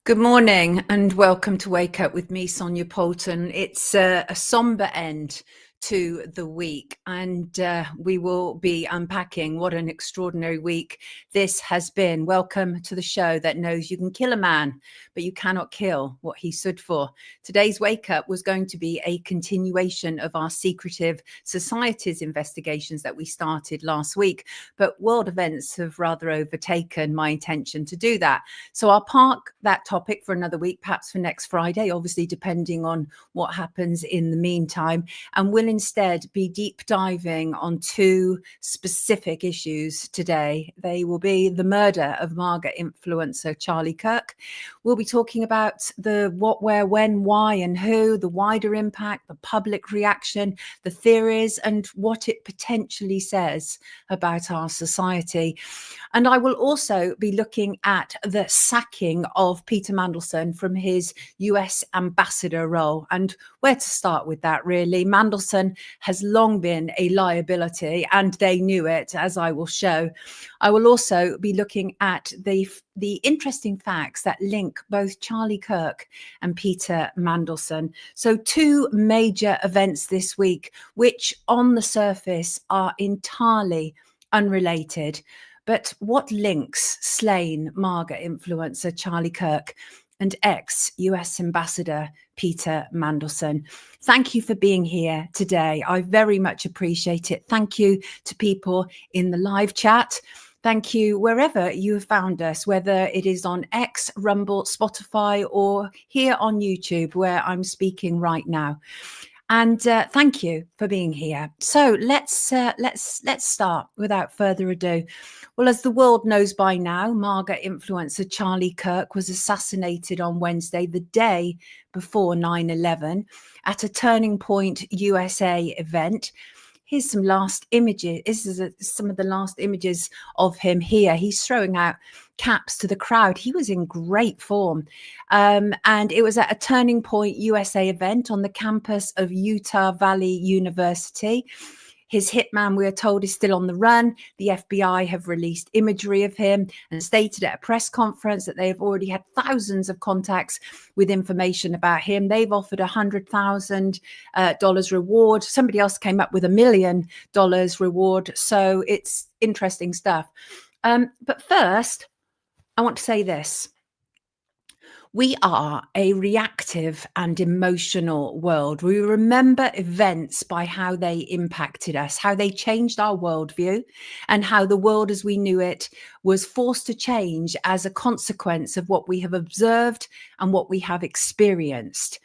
Good morning and welcome to Wake Up with me, Sonia Poulton. It's a somber end to the week, and we will be unpacking what an extraordinary week this has been. Welcome to the show that knows you can kill a man, but you cannot kill what he stood for. Today's Wake Up was going to be a continuation of our secretive societies investigations that we started last week, but world events have rather overtaken my intention to do that. So I'll park that topic for another week, perhaps for next Friday, obviously depending on what happens in the meantime, and we'll instead be deep diving on two specific issues today. They will be the murder of MAGA influencer Charlie Kirk. We'll be talking about the what, where, when, why, and who, the wider impact, the public reaction, the theories, and what it potentially says about our society. And I will also be looking at the sacking of Peter Mandelson from his US Ambassador role, and where to start with that, really. Mandelson has long been a liability, and they knew it, as I will show. I will also be looking at the interesting facts that link both Charlie Kirk and Peter Mandelson. So two major events this week, which on the surface are entirely unrelated. But what links slain MAGA influencer Charlie Kirk and ex-US Ambassador Peter Mandelson? Thank you for being here today. I very much appreciate it. Thank you to people in the live chat. Thank you wherever you have found us, whether it is on X, Rumble, Spotify, or here on YouTube, where I'm speaking right now. And thank you for being here. So let's start without further ado. Well, as the world knows by now, MAGA influencer Charlie Kirk was assassinated on Wednesday, the day before 9/11, at a Turning Point USA event. Here's some last images. This is some of the last images of him here. He's throwing out caps to the crowd. He was in great form. And it was at a Turning Point USA event on the campus of Utah Valley University. His hitman, we are told, is still on the run. The FBI have released imagery of him and stated at a press conference that they have already had thousands of contacts with information about him. They've offered $100,000 reward. Somebody else came up with $1 million reward. So it's interesting stuff. But first, I want to say this. We are a reactive and emotional world. We remember events by how they impacted us, how they changed our worldview, and how the world as we knew it was forced to change as a consequence of what we have observed and what we have experienced.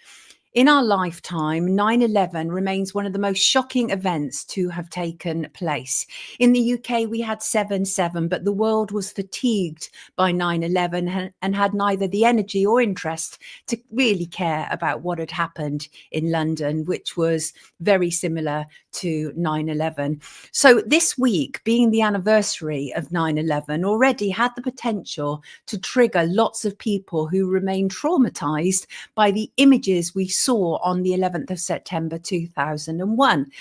In our lifetime, 9/11 remains one of the most shocking events to have taken place. In the UK, we had 7/7, but the world was fatigued by 9/11 and had neither the energy or interest to really care about what had happened in London, which was very similar to 9/11. So this week, being the anniversary of 9/11, already had the potential to trigger lots of people who remain traumatized by the images we saw on the 11th of September 2001.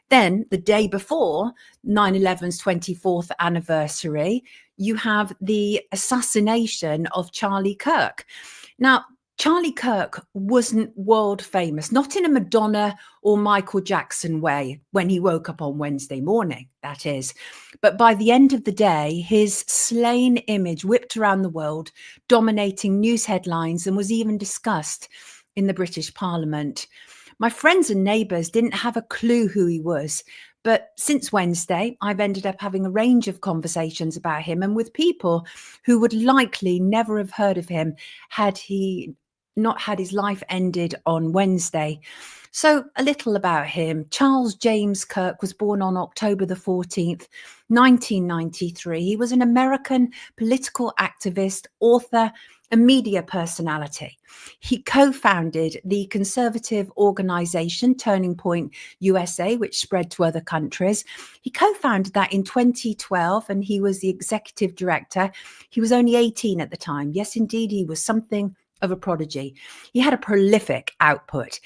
Then the day before 9/11's 24th anniversary, you have the assassination of Charlie Kirk. Now, Charlie Kirk wasn't world famous, not in a Madonna or Michael Jackson way when he woke up on Wednesday morning, that is. But by the end of the day, his slain image whipped around the world, dominating news headlines, and was even discussed in the British Parliament. My friends and neighbours didn't have a clue who he was. But since Wednesday, I've ended up having a range of conversations about him and with people who would likely never have heard of him had he not had his life ended on Wednesday. So a little about him. Charles James Kirk was born on October the 14th, 1993. He was an American political activist, author, a media personality. He co-founded the conservative organization Turning Point USA, which spread to other countries. He co-founded that in 2012, and he was the executive director. He was only 18 at the time. Yes, indeed, he was something of a prodigy. He had a prolific output.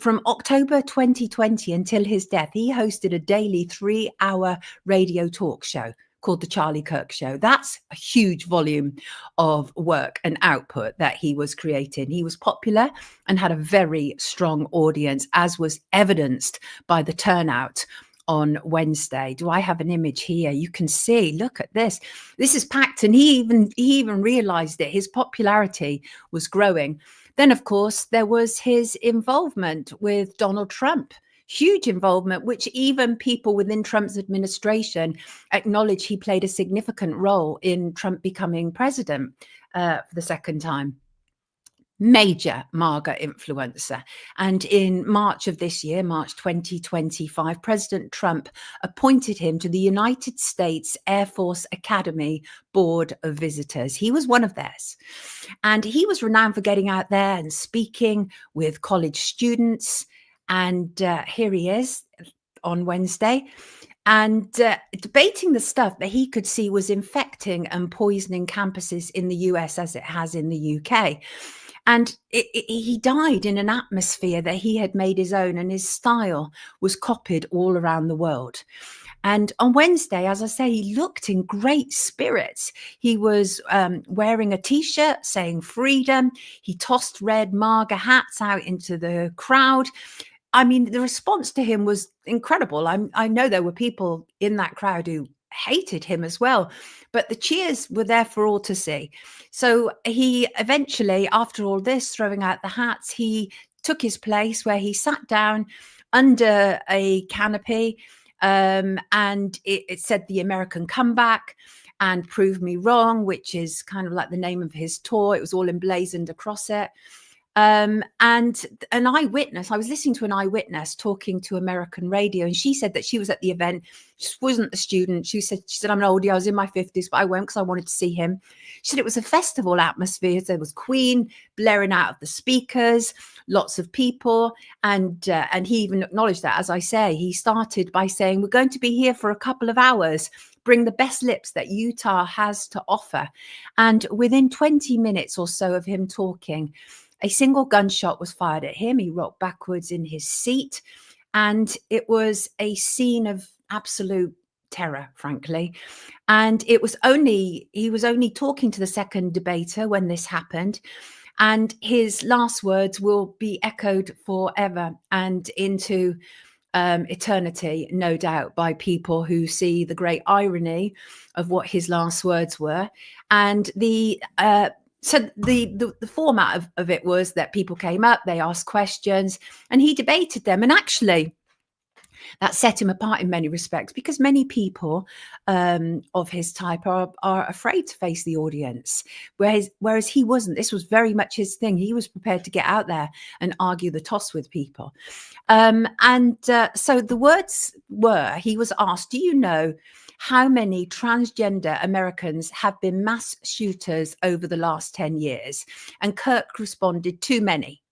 From October 2020 until his death, he hosted a daily 3-hour radio talk show called The Charlie Kirk Show. That's a huge volume of work and output that he was creating. He was popular and had a very strong audience, as was evidenced by the turnout on Wednesday. Do I have an image here? You can see, look at this. This is packed, and he even realized it. His popularity was growing. Then, of course, there was his involvement with Donald Trump. Huge involvement, which even people within Trump's administration acknowledge he played a significant role in Trump becoming president for the second time. Major MAGA influencer. And in March of this year, March 2025, President Trump appointed him to the United States Air Force Academy Board of Visitors. He was one of theirs. And he was renowned for getting out there and speaking with college students. And here he is on Wednesday, and debating the stuff that he could see was infecting and poisoning campuses in the US as it has in the UK. And he died in an atmosphere that he had made his own, and his style was copied all around the world. And on Wednesday, as I say, he looked in great spirits. He was wearing a T-shirt saying freedom. He tossed red MAGA hats out into the crowd. I mean, the response to him was incredible. I know there were people in that crowd who hated him as well, but the cheers were there for all to see. So he eventually, after all this, throwing out the hats, he took his place where he sat down under a canopy, and it said the American comeback and Prove Me Wrong, which is kind of like the name of his tour. It was all emblazoned across it. And an eyewitness, I was listening to an eyewitness talking to American radio, and she said that she was at the event. She wasn't a student. She said, I'm an oldie. I was in my 50s, but I went because I wanted to see him. She said it was a festival atmosphere. There was Queen blaring out of the speakers, lots of people. And he even acknowledged that, as I say, he started by saying, we're going to be here for a couple of hours. Bring the best lips that Utah has to offer. And within 20 minutes or so of him talking, a single gunshot was fired at him. He rocked backwards in his seat, and it was a scene of absolute terror, frankly. And he was only talking to the second debater when this happened. And his last words will be echoed forever and into eternity, no doubt, by people who see the great irony of what his last words were. And so the format of it was that people came up, they asked questions, and he debated them. And actually, that set him apart in many respects, because many people of his type are afraid to face the audience, whereas he wasn't. This was very much his thing. He was prepared to get out there and argue the toss with people. So the words were, he was asked, do you know how many transgender Americans have been mass shooters over the last 10 years? And Kirk responded, too many.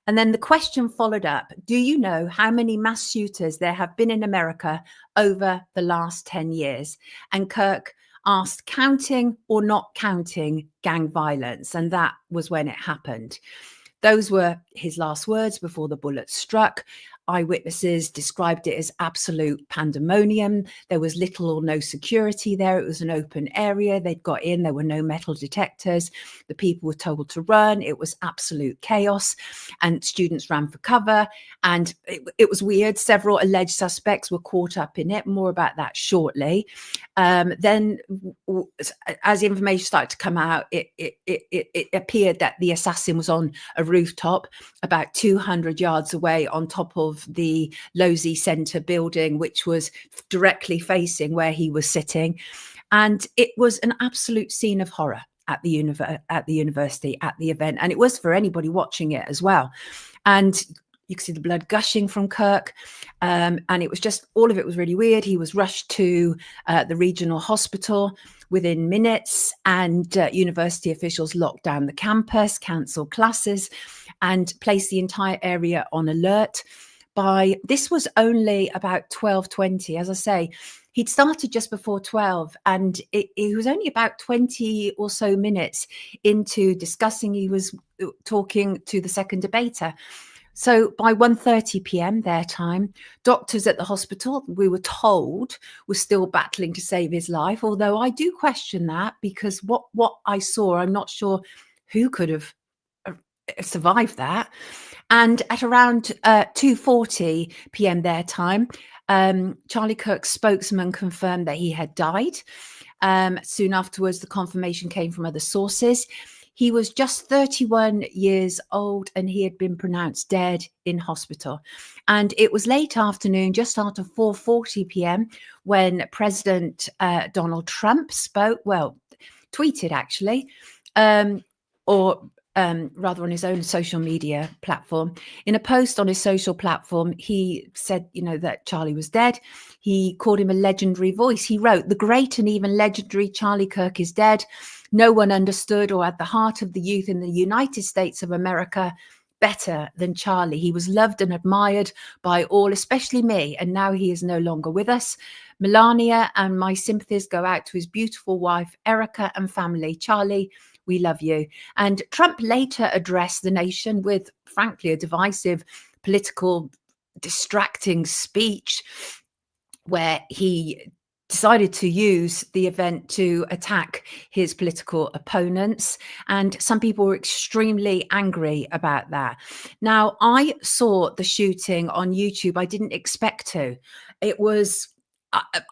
And then the question followed up, do you know how many mass shooters there have been in America over the last 10 years? And Kirk asked, counting or not counting gang violence? And that was when it happened. Those were his last words before the bullet struck. Eyewitnesses described it as absolute pandemonium. There was little or no security there. It was an open area. They'd got in. There were no metal detectors. The people were told to run. It was absolute chaos, and students ran for cover. And it was weird. Several alleged suspects were caught up in it. More about that shortly. Then, as information started to come out, it appeared that the assassin was on a rooftop about 200 yards away, on top of the Losey Center building, which was directly facing where he was sitting. And it was an absolute scene of horror at the university, at the event. And it was for anybody watching it as well. And you could see the blood gushing from Kirk. And it was just, all of it was really weird. He was rushed to the regional hospital within minutes, and university officials locked down the campus, cancelled classes, and placed the entire area on alert. This was only about 12:20. As I say, he'd started just before 12, and it was only about 20 or so minutes into discussing. He was talking to the second debater. So by 1:30 p.m. their time, doctors at the hospital, we were told, were still battling to save his life. Although I do question that, because what I saw, I'm not sure who could have survived that. And at around 2:40 p.m. their time, Charlie Kirk's spokesman confirmed that he had died. Soon afterwards, the confirmation came from other sources. He was just 31 years old and he had been pronounced dead in hospital. And it was late afternoon, just after 4:40 p.m., when President Donald Trump tweeted actually, rather on his own social media platform. In a post on his social platform, he said, that Charlie was dead. He called him a legendary voice. He wrote, "The great and even legendary Charlie Kirk is dead. No one understood or at the heart of the youth in the United States of America better than Charlie. He was loved and admired by all, especially me, and now he is no longer with us. Melania and my sympathies go out to his beautiful wife, Erica, and family. Charlie, we love you." And Trump later addressed the nation with, frankly, a divisive, political, distracting speech where he decided to use the event to attack his political opponents. And some people were extremely angry about that. Now, I saw the shooting on YouTube. I didn't expect to. It was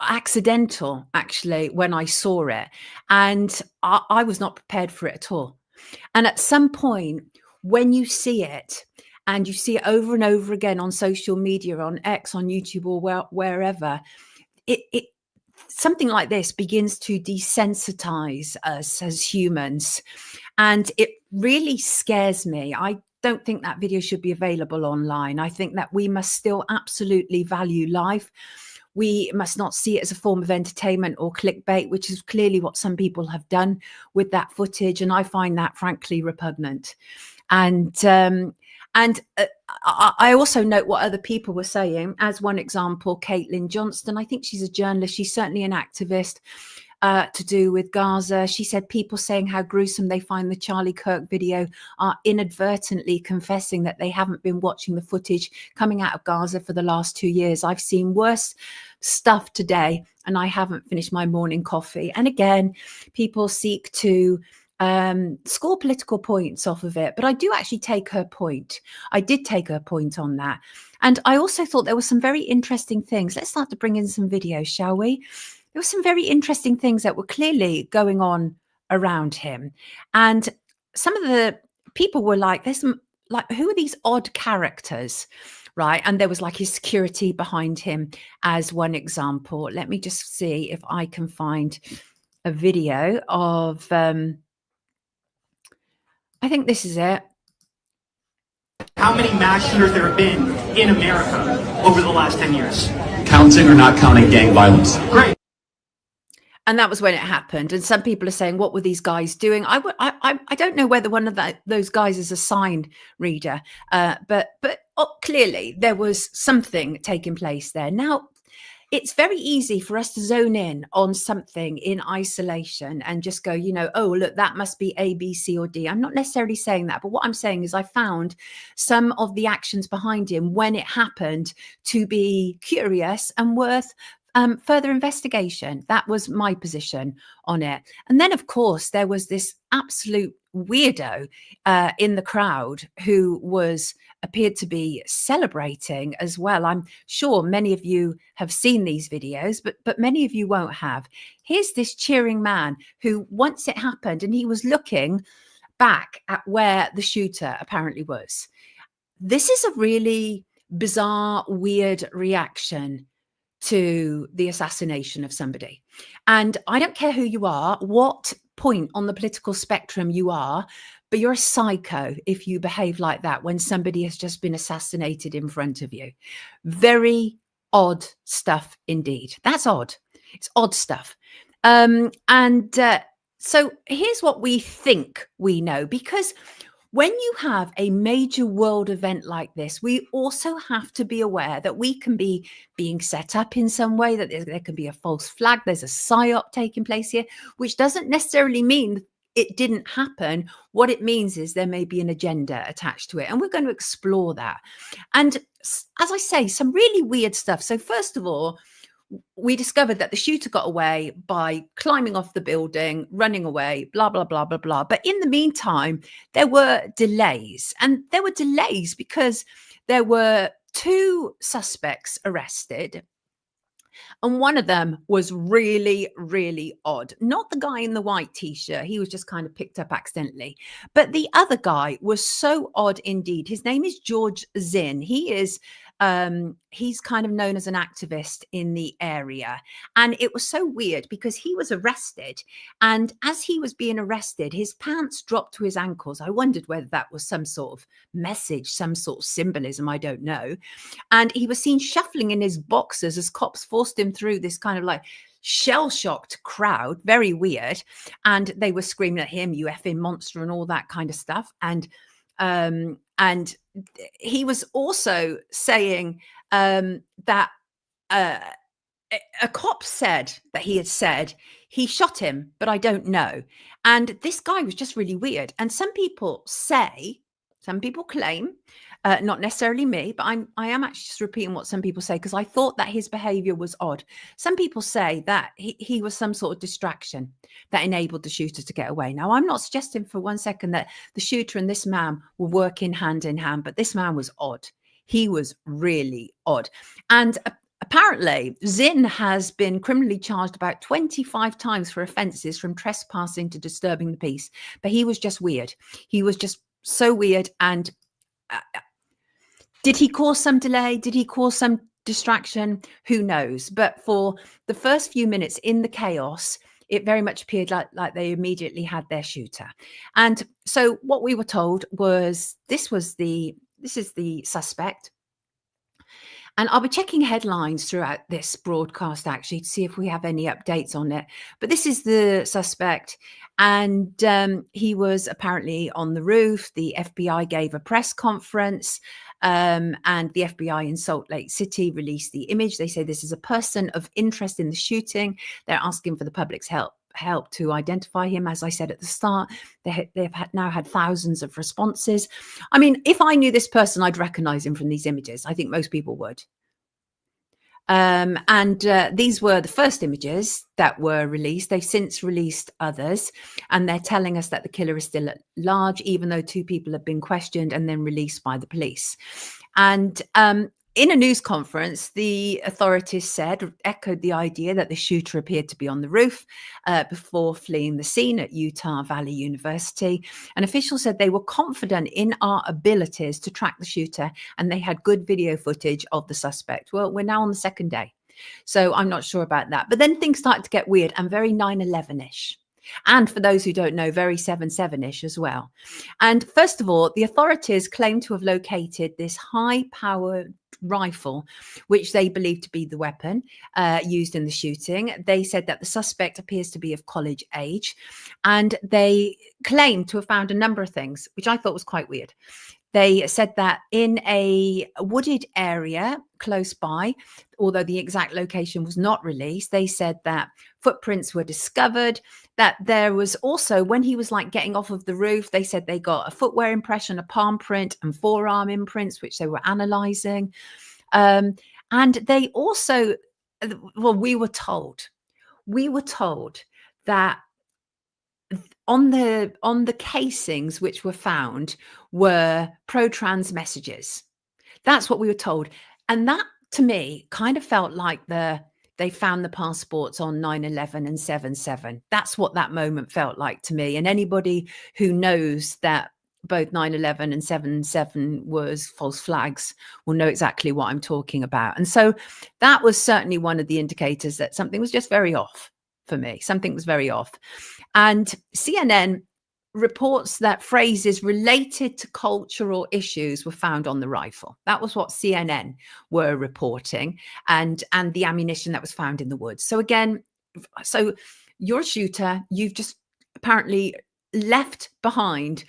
accidental, actually, when I saw it. And I was not prepared for it at all. And at some point, when you see it, and you see it over and over again on social media, on X, on YouTube, or wherever, it something like this begins to desensitize us as humans. And it really scares me. I don't think that video should be available online. I think that we must still absolutely value life. We must not see it as a form of entertainment or clickbait, which is clearly what some people have done with that footage. And I find that frankly repugnant. And I also note what other people were saying. As one example, Caitlin Johnston, I think she's a journalist. She's certainly an activist to do with Gaza. She said people saying how gruesome they find the Charlie Kirk video are inadvertently confessing that they haven't been watching the footage coming out of Gaza for the last 2 years. I've seen worse stuff today and I haven't finished my morning coffee. And again, people seek to score political points off of it. But I do actually take her point. I did take her point on that. And I also thought there were some very interesting things. Let's start to bring in some videos, shall we? There were some very interesting things that were clearly going on around him. And some of the people were like, there's some, like, who are these odd characters? Right. And there was like his security behind him as one example. Let me just see if I can find a video of, I think this is it. How many mass shooters there have been in America over the last 10 years? Counting or not counting gang violence? Great. And that was when it happened. And some people are saying, what were these guys doing? I don't know whether one of those guys is a sign reader, but clearly there was something taking place there. Now, it's very easy for us to zone in on something in isolation and just go, oh, look, that must be A, B, C, or D. I'm not necessarily saying that. But what I'm saying is I found some of the actions behind him when it happened to be curious and worth further investigation. That was my position on it. And then, of course, there was this absolute weirdo in the crowd who appeared to be celebrating as well. I'm sure many of you have seen these videos, but many of you won't have. Here's this cheering man who, once it happened, and he was looking back at where the shooter apparently was. This is a really bizarre, weird reaction to the assassination of somebody. And I don't care who you are, what point on the political spectrum you are, but you're a psycho if you behave like that when somebody has just been assassinated in front of you. Very odd stuff indeed. That's odd. It's odd stuff. So here's what we think we know, because when you have a major world event like this, we also have to be aware that we can be being set up in some way, that there can be a false flag, there's a psyop taking place here, which doesn't necessarily mean it didn't happen, what it means is there may be an agenda attached to it. And we're going to explore that. And as I say, some really weird stuff. So first of all, we discovered that the shooter got away by climbing off the building, running away, blah, blah, blah, blah, blah. But in the meantime, there were delays. And there were delays because there were 2 suspects arrested. And one of them was really, really odd. Not the guy in the white T-shirt. He was just kind of picked up accidentally. But the other guy was so odd indeed. His name is George Zinn. He's kind of known as an activist in the area. And it was so weird because he was arrested. And as he was being arrested, his pants dropped to his ankles. I wondered whether that was some sort of message, some sort of symbolism. I don't know. And he was seen shuffling in his boxers as cops forced him through this kind of like shell-shocked crowd. Very weird. And they were screaming at him, "You effing monster," and all that kind of stuff. And he was also saying that a cop said that he had said he shot him, but I don't know. And this guy was just really weird. And some people claim, not necessarily me, but I am actually just repeating what some people say because I thought that his behavior was odd. Some people say that he was some sort of distraction that enabled the shooter to get away. Now, I'm not suggesting for one second that the shooter and this man were working hand in hand, but this man was odd. He was really odd. And apparently, Zinn has been criminally charged about 25 times for offences from trespassing to disturbing the peace. But he was just weird. He was just so weird. And did he cause some delay? Did he cause some distraction? Who knows? But for the first few minutes in the chaos, it very much appeared like they immediately had their shooter. And so what we were told was this is the suspect. And I'll be checking headlines throughout this broadcast, actually, to see if we have any updates on it. But this is the suspect. And he was apparently on the roof. The FBI gave a press conference. And the FBI in Salt Lake City released the image. They say this is a person of interest in the shooting. They're asking for the public's help to identify him. As I said at the start, they've now had thousands of responses. I mean, if I knew this person, I'd recognize him from these images. I think most people would. These were the first images that were released. They've since released others, and they're telling us that the killer is still at large, even though 2 people have been questioned and then released by the police. And in a news conference, the authorities echoed the idea that the shooter appeared to be on the roof before fleeing the scene at Utah Valley University. And officials said they were confident in our abilities to track the shooter, and they had good video footage of the suspect. Well, we're now on the 2nd day, so I'm not sure about that. But then things started to get weird and very 9/11-ish. And for those who don't know, very 7/7-ish as well. And first of all, the authorities claim to have located this high-powered rifle, which they believe to be the weapon used in the shooting. They said that the suspect appears to be of college age, and they claim to have found a number of things, which I thought was quite weird. They said that in a wooded area close by, although the exact location was not released, they said that footprints were discovered, that there was also, when he was like getting off of the roof, they said they got a footwear impression, a palm print and forearm imprints, which they were analyzing. And they also, well, we were told that on the casings which were found were pro-trans messages. That's what we were told. And that, to me, kind of felt like they found the passports on 9/11 and 7/7. That's what that moment felt like to me. And anybody who knows that both 9/11 and 7/7 was false flags will know exactly what I'm talking about. And so that was certainly one of the indicators that something was just very off for me. Something was very off. And CNN reports that phrases related to cultural issues were found on the rifle. That was what CNN were reporting, and the ammunition that was found in the woods. So again, you're a shooter, you've just apparently left behind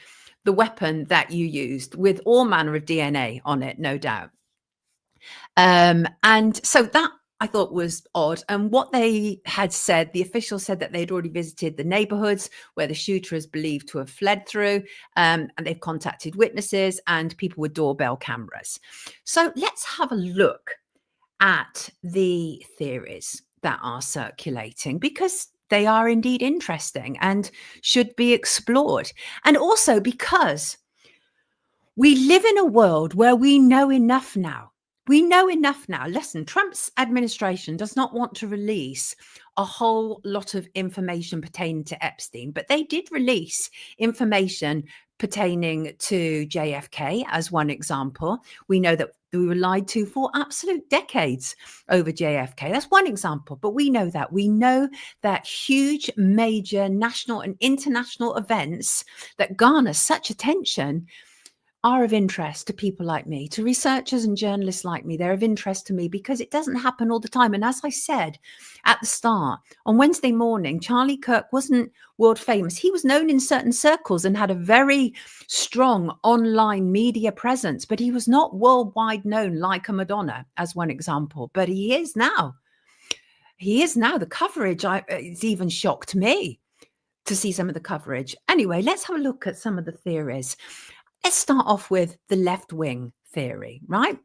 the weapon that you used with all manner of DNA on it, no doubt. And so that, I thought was odd. And what they had said, the officials said that they'd already visited the neighborhoods where the shooter is believed to have fled through, and they've contacted witnesses and people with doorbell cameras. So let's have a look at the theories that are circulating, because they are indeed interesting and should be explored. And also because we live in a world where we know enough now. We know enough now. Listen, Trump's administration does not want to release a whole lot of information pertaining to Epstein, but they did release information pertaining to JFK as one example. We know that we were lied to for absolute decades over JFK. That's one example, but we know that. We know that huge, major national and international events that garner such attention are of interest to people like me, to researchers and journalists like me. They're of interest to me because it doesn't happen all the time. And as I said at the start, on Wednesday morning, Charlie Kirk wasn't world famous. He was known in certain circles and had a very strong online media presence, but he was not worldwide known like a Madonna, as one example. But he is now. He is now. The coverage, it's even shocked me to see some of the coverage. Anyway, let's have a look at some of the theories. Let's start off with the left-wing theory, right?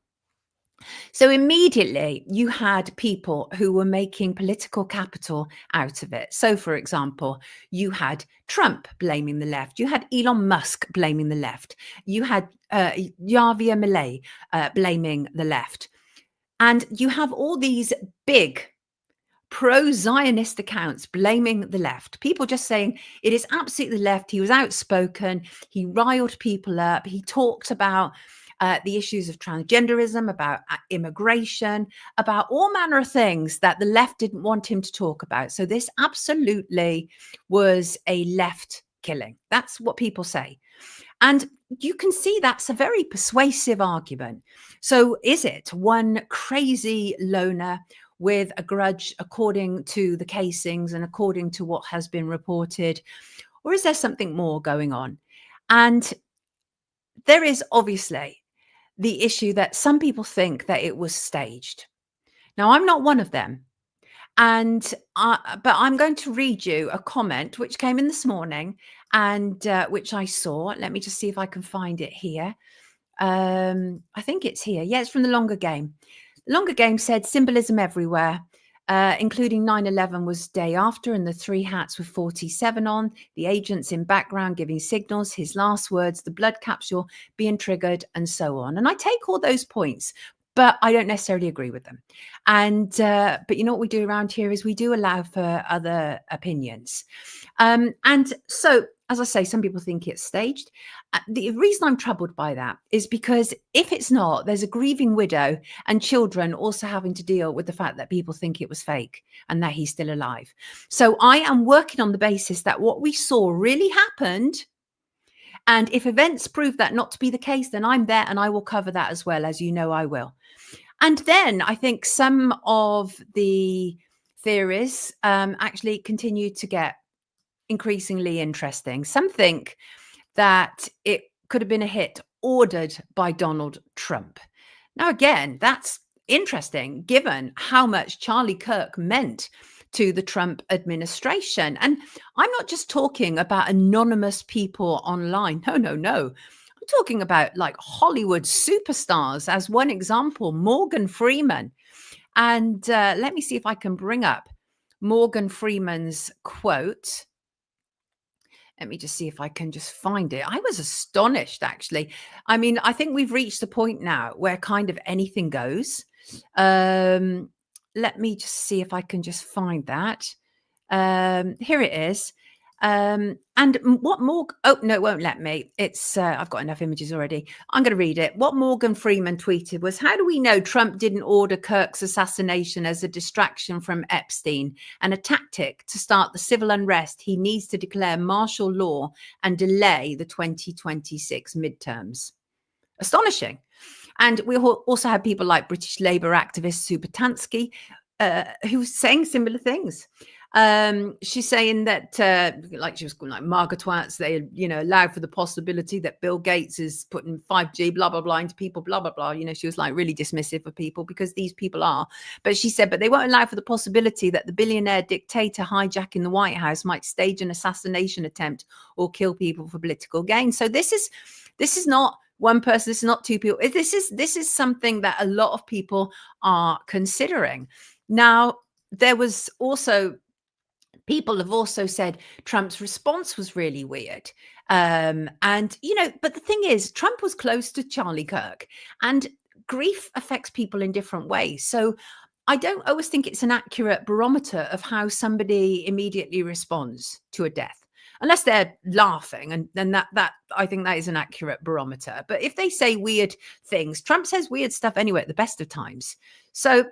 So immediately you had people who were making political capital out of it. So, for example, you had Trump blaming the left. You had Elon Musk blaming the left. You had Javier Milei blaming the left. And you have all these big pro-Zionist accounts blaming the left. People just saying it is absolutely the left. He was outspoken. He riled people up. He talked about the issues of transgenderism, about immigration, about all manner of things that the left didn't want him to talk about. So this absolutely was a left killing. That's what people say. And you can see that's a very persuasive argument. So is it one crazy loner with a grudge according to the casings and according to what has been reported? Or is there something more going on? And there is obviously the issue that some people think that it was staged. Now, I'm not one of them. But I'm going to read you a comment which came in this morning and which I saw. Let me just see if I can find it here. I think it's here. Yeah, it's from the Longer Game. The Longer Game said symbolism everywhere, including 9/11 was day after, and the three hats with 47 on, the agents in background giving signals, his last words, the blood capsule being triggered, and so on. And I take all those points, but I don't necessarily agree with them. And but you know what we do around here is we do allow for other opinions. And so, as I say, some people think it's staged. The reason I'm troubled by that is because if it's not, there's a grieving widow and children also having to deal with the fact that people think it was fake and that he's still alive. So I am working on the basis that what we saw really happened. And if events prove that not to be the case, then I'm there and I will cover that as well, as you know I will. And then I think some of the theories actually continue to get increasingly interesting. Some think that it could have been a hit ordered by Donald Trump. Now, again, that's interesting given how much Charlie Kirk meant to the Trump administration. And I'm not just talking about anonymous people online. No. I'm talking about like Hollywood superstars, as one example, Morgan Freeman. And let me see if I can bring up Morgan Freeman's quote. Let me just see if I can just find it. I was astonished, actually. I mean, I think we've reached a point now where kind of anything goes. Let me just see if I can just find that. Here it is. And what Morgan, oh, no, it won't let me. It's, I've got enough images already. I'm going to read it. What Morgan Freeman tweeted was, how do we know Trump didn't order Kirk's assassination as a distraction from Epstein and a tactic to start the civil unrest he needs to declare martial law and delay the 2026 midterms? Astonishing. And we also had people like British Labour activist Sue Batansky, who was saying similar things. She's saying that, like she was calling like MAGA twats, they, allow for the possibility that Bill Gates is putting 5G, blah, blah, blah, into people, blah, blah, blah. She was like really dismissive of people because these people are. But she said, but they won't allow for the possibility that the billionaire dictator hijacking the White House might stage an assassination attempt or kill people for political gain. So this is not one person, this is not two people. This is something that a lot of people are considering. Now, there was also, people have also said Trump's response was really weird. But the thing is, Trump was close to Charlie Kirk, and grief affects people in different ways. So I don't always think it's an accurate barometer of how somebody immediately responds to a death, unless they're laughing. And then that I think that is an accurate barometer. But if they say weird things, Trump says weird stuff anyway at the best of times. So,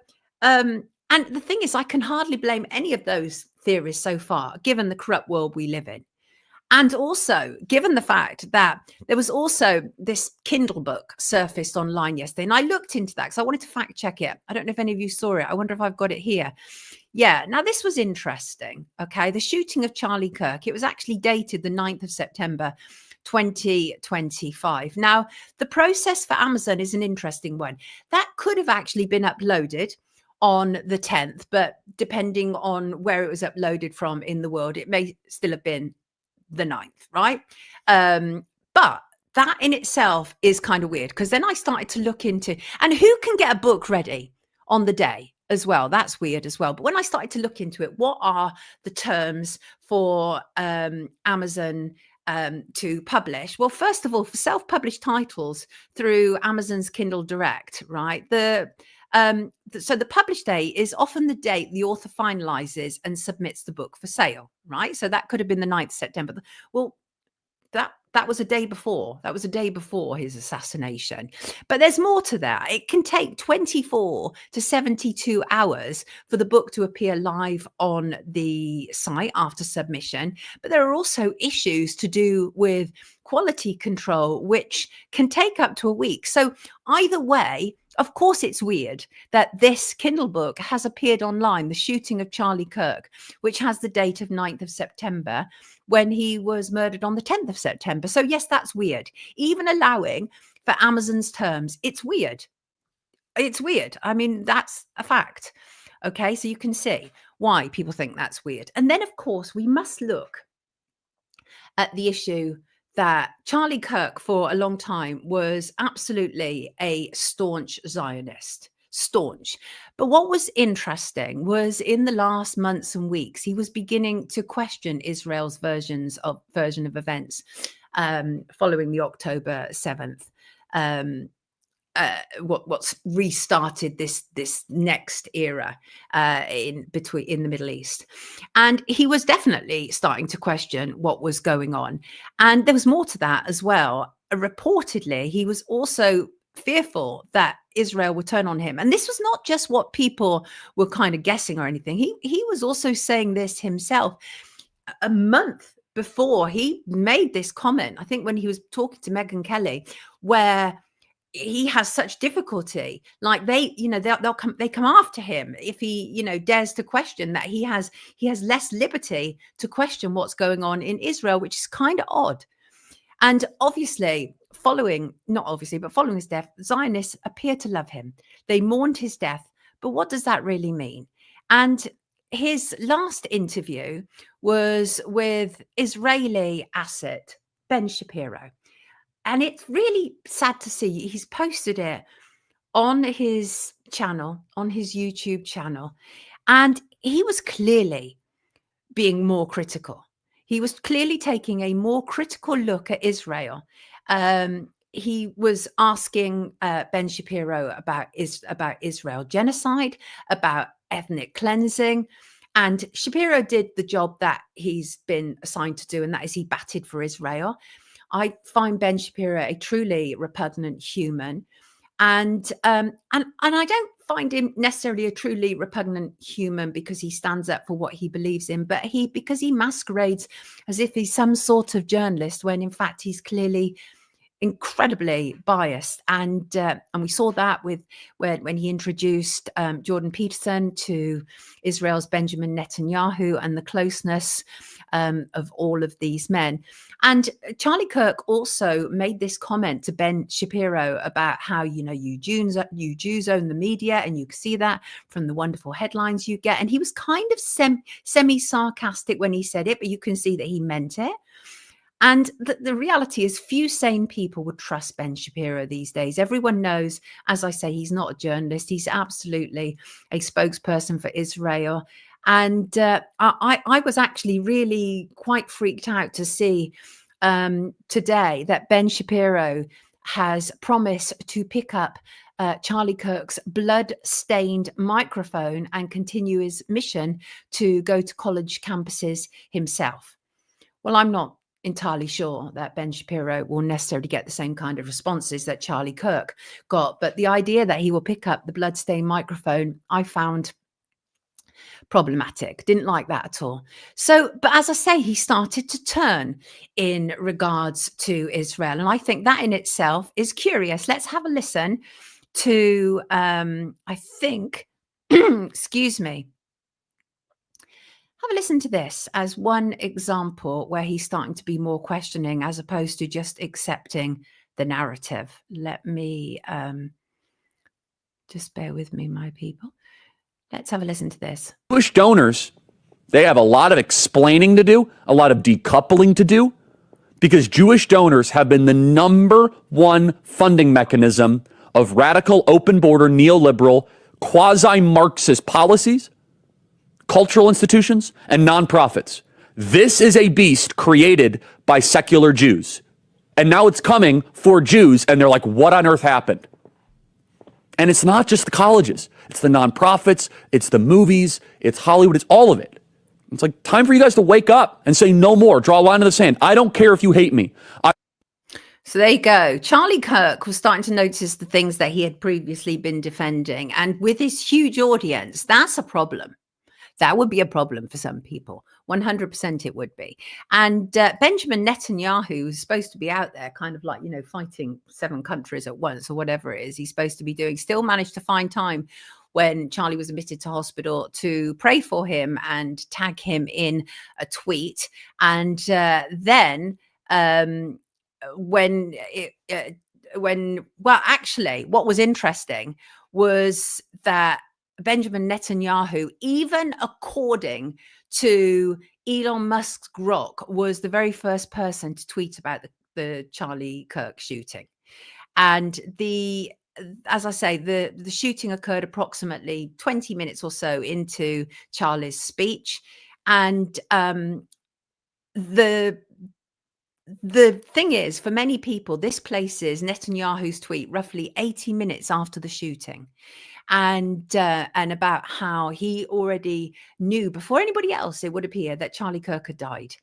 and the thing is, I can hardly blame any of those theories so far, given the corrupt world we live in. And also, given the fact that there was also this Kindle book surfaced online yesterday, and I looked into that because I wanted to fact check it. I don't know if any of you saw it. I wonder if I've got it here. Yeah, now this was interesting. Okay, the shooting of Charlie Kirk, it was actually dated the 9th of September, 2025. Now, the process for Amazon is an interesting one. That could have actually been uploaded on the 10th, but depending on where it was uploaded from in the world, it may still have been the 9th, right? But that in itself is kind of weird, because then I started to look into, and who can get a book ready on the day as well? That's weird as well. But when I started to look into it, what are the terms for Amazon to publish? Well, first of all, for self-published titles through Amazon's Kindle Direct, right? So the publish date is often the date the author finalizes and submits the book for sale, right? So that could have been the 9th of September. Well, that was a day before. That was a day before his assassination. But there's more to that. It can take 24 to 72 hours for the book to appear live on the site after submission. But there are also issues to do with quality control, which can take up to a week. So either way, of course, it's weird that this Kindle book has appeared online, The Shooting of Charlie Kirk, which has the date of 9th of September, when he was murdered on the 10th of September. So yes, that's weird. Even allowing for Amazon's terms, it's weird. It's weird. I mean, that's a fact. Okay, so you can see why people think that's weird. And then, of course, we must look at the issue that Charlie Kirk for a long time was absolutely a staunch Zionist. Staunch. But what was interesting was in the last months and weeks, he was beginning to question Israel's version of events following the October 7th. What's restarted this next era in the Middle East, and he was definitely starting to question what was going on. And there was more to that as well. Reportedly, he was also fearful that Israel would turn on him. And this was not just what people were kind of guessing or anything. He was also saying this himself a month before he made this comment, I think when he was talking to Megyn Kelly, where he has such difficulty, like they come after him if he dares to question that he has less liberty to question what's going on in Israel, which is kind of odd. And obviously, following his death, Zionists appear to love him. They mourned his death, but what does that really mean? And his last interview was with Israeli asset Ben Shapiro. And it's really sad to see. He's posted it on his channel, on his YouTube channel. And he was clearly being more critical. He was clearly taking a more critical look at Israel. He was asking Ben Shapiro about Israel genocide, about ethnic cleansing. And Shapiro did the job that he's been assigned to do, and that is he batted for Israel. I find Ben Shapiro a truly repugnant human, and I don't find him necessarily a truly repugnant human because he stands up for what he believes in, but because he masquerades as if he's some sort of journalist when in fact he's clearly incredibly biased, and we saw that with when he introduced Jordan Peterson to Israel's Benjamin Netanyahu, and the closeness of all of these men. And Charlie Kirk also made this comment to Ben Shapiro about how, you Jews own the media, and you can see that from the wonderful headlines you get. And he was kind of semi-sarcastic when he said it, but you can see that he meant it. And the reality is, few sane people would trust Ben Shapiro these days. Everyone knows, as I say, he's not a journalist. He's absolutely a spokesperson for Israel. And I was actually really quite freaked out to see today that Ben Shapiro has promised to pick up Charlie Kirk's blood-stained microphone and continue his mission to go to college campuses himself. Well, I'm not entirely sure that Ben Shapiro will necessarily get the same kind of responses that Charlie Kirk got, but the idea that he will pick up the blood-stained microphone, I found problematic. Didn't like that at all. So, but as I say, he started to turn in regards to Israel, and I think that in itself is curious. Let's have a listen to, I think, excuse me. Have a listen to this as one example where he's starting to be more questioning as opposed to just accepting the narrative. Let me just bear with me, my people. Let's have a listen to this. Jewish donors, they have a lot of explaining to do, a lot of decoupling to do, because Jewish donors have been the number one funding mechanism of radical, open border, neoliberal, quasi-Marxist policies, cultural institutions, and nonprofits. This is a beast created by secular Jews. And now it's coming for Jews, and they're like, what on earth happened? And it's not just the colleges. It's the nonprofits, it's the movies, it's Hollywood, it's all of it. It's like time for you guys to wake up and say no more, draw a line in the sand. I don't care if you hate me. So there you go. Charlie Kirk was starting to notice the things that he had previously been defending. And with his huge audience, that's a problem. That would be a problem for some people. 100% it would be. And Benjamin Netanyahu is supposed to be out there kind of like, fighting 7 countries at once or whatever it is he's supposed to be doing, still managed to find time when Charlie was admitted to hospital to pray for him and tag him in a tweet. And then actually, what was interesting was that Benjamin Netanyahu, even according to Elon Musk's Grok, was the very first person to tweet about the Charlie Kirk shooting. And as I say, the shooting occurred approximately 20 minutes or so into Charlie's speech. And the thing is, for many people, this places Netanyahu's tweet roughly 80 minutes after the shooting. And about how he already knew before anybody else, it would appear, that Charlie Kirk had died.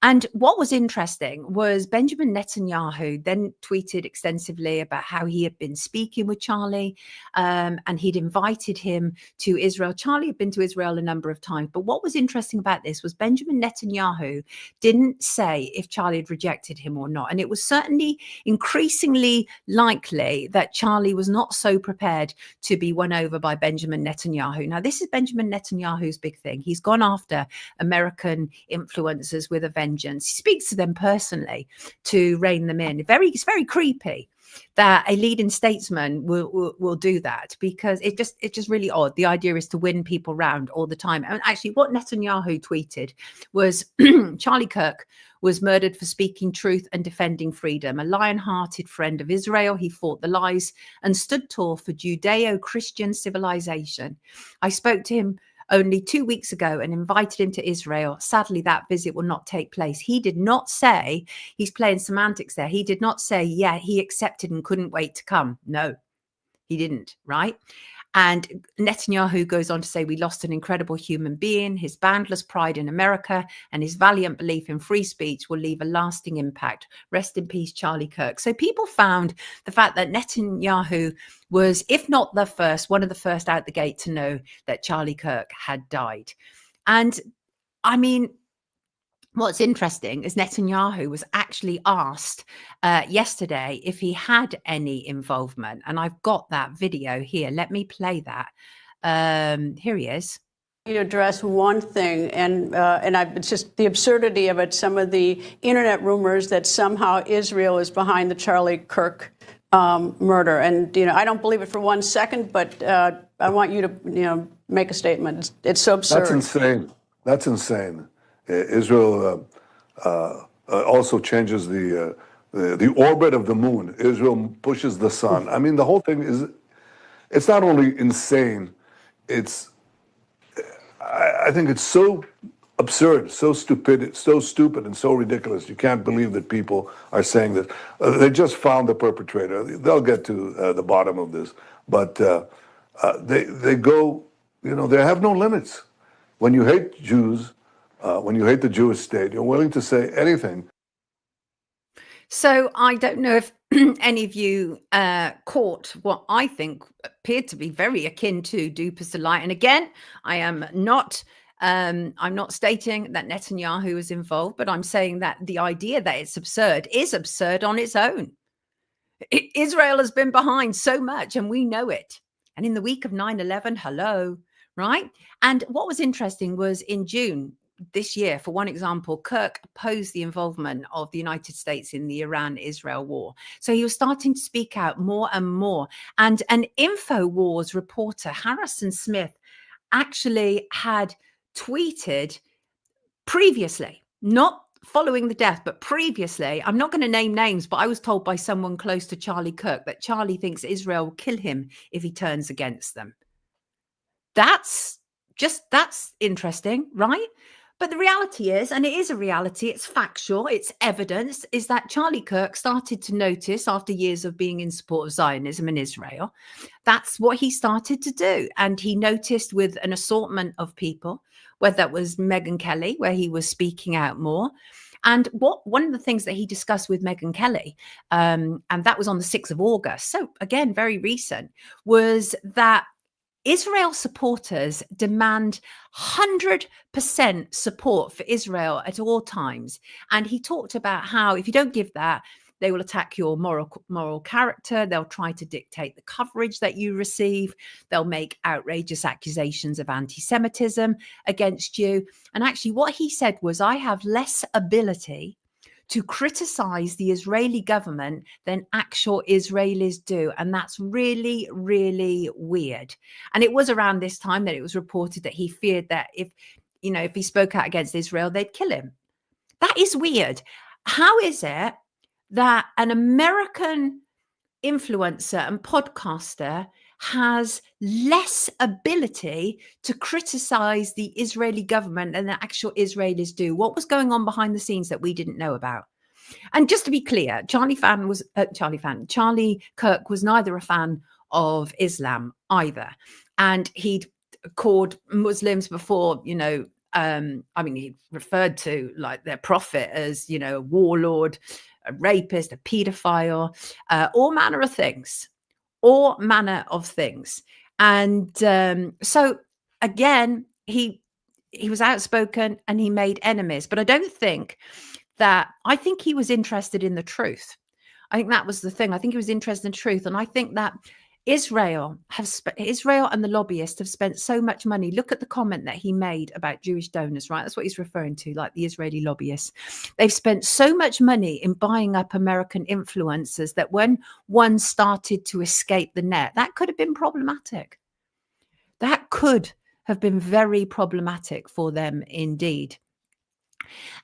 And what was interesting was Benjamin Netanyahu then tweeted extensively about how he had been speaking with Charlie and he'd invited him to Israel. Charlie had been to Israel a number of times. But what was interesting about this was Benjamin Netanyahu didn't say if Charlie had rejected him or not. And it was certainly increasingly likely that Charlie was not so prepared to be won over by Benjamin Netanyahu. Now, this is Benjamin Netanyahu's big thing. He's gone after American influencers with a vengeance. He speaks to them personally to rein them in. It's very creepy that a leading statesman will do that, because it's just really odd. The idea is to win people round all the time. And actually, what Netanyahu tweeted was Charlie Kirk was murdered for speaking truth and defending freedom. A lion-hearted friend of Israel, he fought the lies and stood tall for Judeo-Christian civilization. I spoke to him only 2 weeks ago and invited him to Israel. Sadly, that visit will not take place. He did not say, he's playing semantics there. He did not say, yeah, he accepted and couldn't wait to come. No, he didn't, right? And Netanyahu goes on to say, we lost an incredible human being. His boundless pride in America and his valiant belief in free speech will leave a lasting impact. Rest in peace, Charlie Kirk. So people found the fact that Netanyahu was, if not the first, one of the first out the gate to know that Charlie Kirk had died. And I mean, what's interesting is Netanyahu was actually asked yesterday if he had any involvement. And I've got that video here. Let me play that. Here he is. To address one thing, it's just the absurdity of it. Some of the internet rumors that somehow Israel is behind the Charlie Kirk murder, and I don't believe it for 1 second. But I want you to make a statement. It's so absurd. That's insane. That's insane. Israel also changes the orbit of the moon. Israel pushes the sun. I mean, the whole thing it's not only insane. I think it's so absurd, so stupid, and so ridiculous. You can't believe that people are saying that. They just found the perpetrator. They'll get to the bottom of this. But they go, they have no limits. When you hate Jews, when you hate the Jewish state, you're willing to say anything. So I don't know if any of you caught what I think appeared to be very akin to duper delight. And again, I'm not stating that Netanyahu is involved, but I'm saying that the idea that it's absurd is absurd on its own. Israel has been behind so much, and we know it. And in the week of 9/11, hello, right? And what was interesting was in June this year, for one example, Kirk opposed the involvement of the United States in the Iran-Israel war. So he was starting to speak out more and more. And an InfoWars reporter, Harrison Smith, actually had tweeted previously, not following the death, but previously, I'm not going to name names, but I was told by someone close to Charlie Kirk that Charlie thinks Israel will kill him if he turns against them. That's interesting, right? But the reality is, and it is a reality, it's factual, it's evidence, is that Charlie Kirk started to notice after years of being in support of Zionism in Israel, that's what he started to do. And he noticed with an assortment of people, whether that was Megyn Kelly, where he was speaking out more. And one of the things that he discussed with Megyn Kelly, and that was on the 6th of August, so again, very recent, was that Israel supporters demand 100% support for Israel at all times. And he talked about how if you don't give that, they will attack your moral character. They'll try to dictate the coverage that you receive. They'll make outrageous accusations of anti-Semitism against you. And actually what he said was, I have less ability to criticize the Israeli government than actual Israelis do. And that's really, really weird. And it was around this time that it was reported that he feared that if he spoke out against Israel, they'd kill him. That is weird. How is it that an American influencer and podcaster has less ability to criticize the Israeli government than the actual Israelis do? What was going on behind the scenes that we didn't know about? And just to be clear, Charlie Kirk was neither a fan of Islam either. And he'd called Muslims before, he referred to like their prophet as, a warlord, a rapist, a pedophile, all manner of things. And so again, he was outspoken and he made enemies. But I think he was interested in the truth. I think that was the thing. I think he was interested in truth. And I think that Israel and the lobbyists have spent so much money. Look at the comment that he made about Jewish donors, right? That's what he's referring to, like the Israeli lobbyists. They've spent so much money in buying up American influencers that when one started to escape the net, that could have been problematic. That could have been very problematic for them indeed.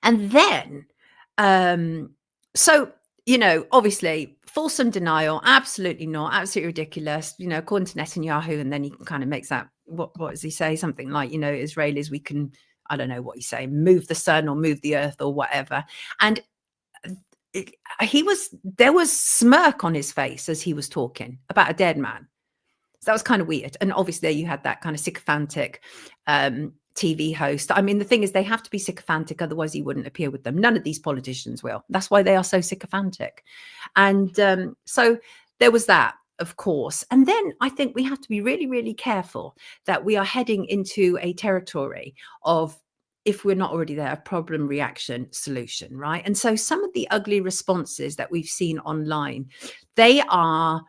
And then, obviously, fulsome denial, absolutely not, absolutely ridiculous, according to Netanyahu. And then he kind of makes that, what does he say? Something like, Israelis, we can, I don't know what he's saying, move the sun or move the earth or whatever. And there was smirk on his face as he was talking about a dead man. So that was kind of weird. And obviously you had that kind of sycophantic TV host. I mean, the thing is, they have to be sycophantic, otherwise he wouldn't appear with them. None of these politicians will. That's why they are so sycophantic. And so there was that, of course. And then I think we have to be really, really careful that we are heading into a territory of if we're not already there, a problem, reaction, solution, right? And so some of the ugly responses that we've seen online, they are,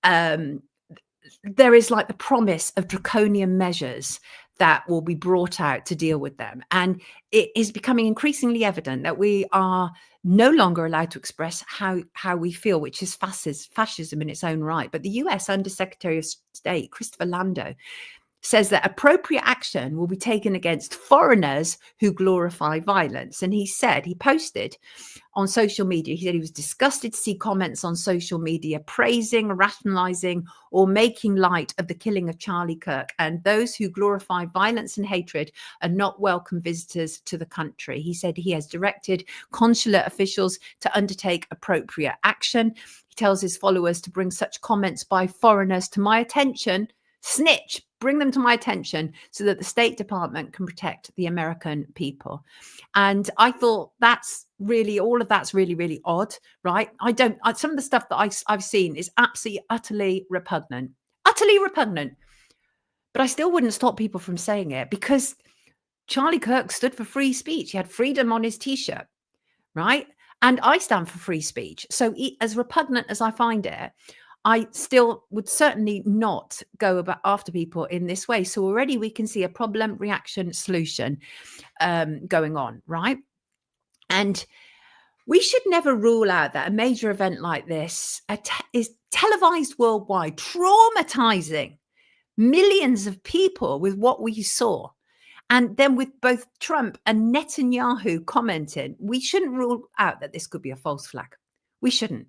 there is like the promise of draconian measures that will be brought out to deal with them. And it is becoming increasingly evident that we are no longer allowed to express how we feel, which is fascism in its own right. But the US Undersecretary of State, Christopher Landau, says that appropriate action will be taken against foreigners who glorify violence. And he posted on social media, he said he was disgusted to see comments on social media praising, rationalizing, or making light of the killing of Charlie Kirk. And those who glorify violence and hatred are not welcome visitors to the country. He said he has directed consular officials to undertake appropriate action. He tells his followers to bring such comments by foreigners to my attention. Snitch, bring them to my attention so that the State Department can protect the American people. And I thought all of that's really, really odd, right? Some of the stuff that I've seen is absolutely, utterly repugnant. But I still wouldn't stop people from saying it, because Charlie Kirk stood for free speech. He had freedom on his T-shirt, right? And I stand for free speech. So as repugnant as I find it, I still would certainly not go after people in this way. So already we can see a problem, reaction, solution going on, right? And we should never rule out that a major event like this is televised worldwide, traumatizing millions of people with what we saw. And then with both Trump and Netanyahu commenting, we shouldn't rule out that this could be a false flag. We shouldn't.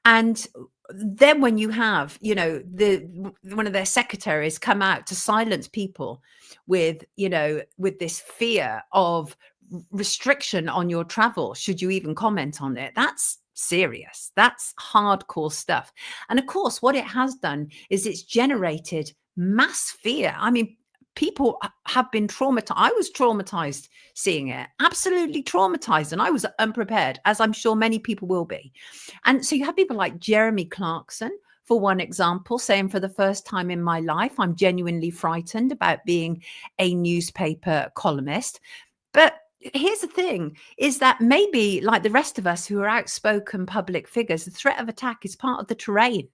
And then when you have, one of their secretaries come out to silence people with this fear of restriction on your travel, should you even comment on it, that's serious. That's hardcore stuff. And of course, what it has done is it's generated mass fear. I mean, people have been traumatized. I was traumatized seeing it, absolutely traumatized. And I was unprepared, as I'm sure many people will be. And so you have people like Jeremy Clarkson, for one example, saying for the first time in my life, I'm genuinely frightened about being a newspaper columnist. But here's the thing, is that maybe like the rest of us who are outspoken public figures, the threat of attack is part of the terrain.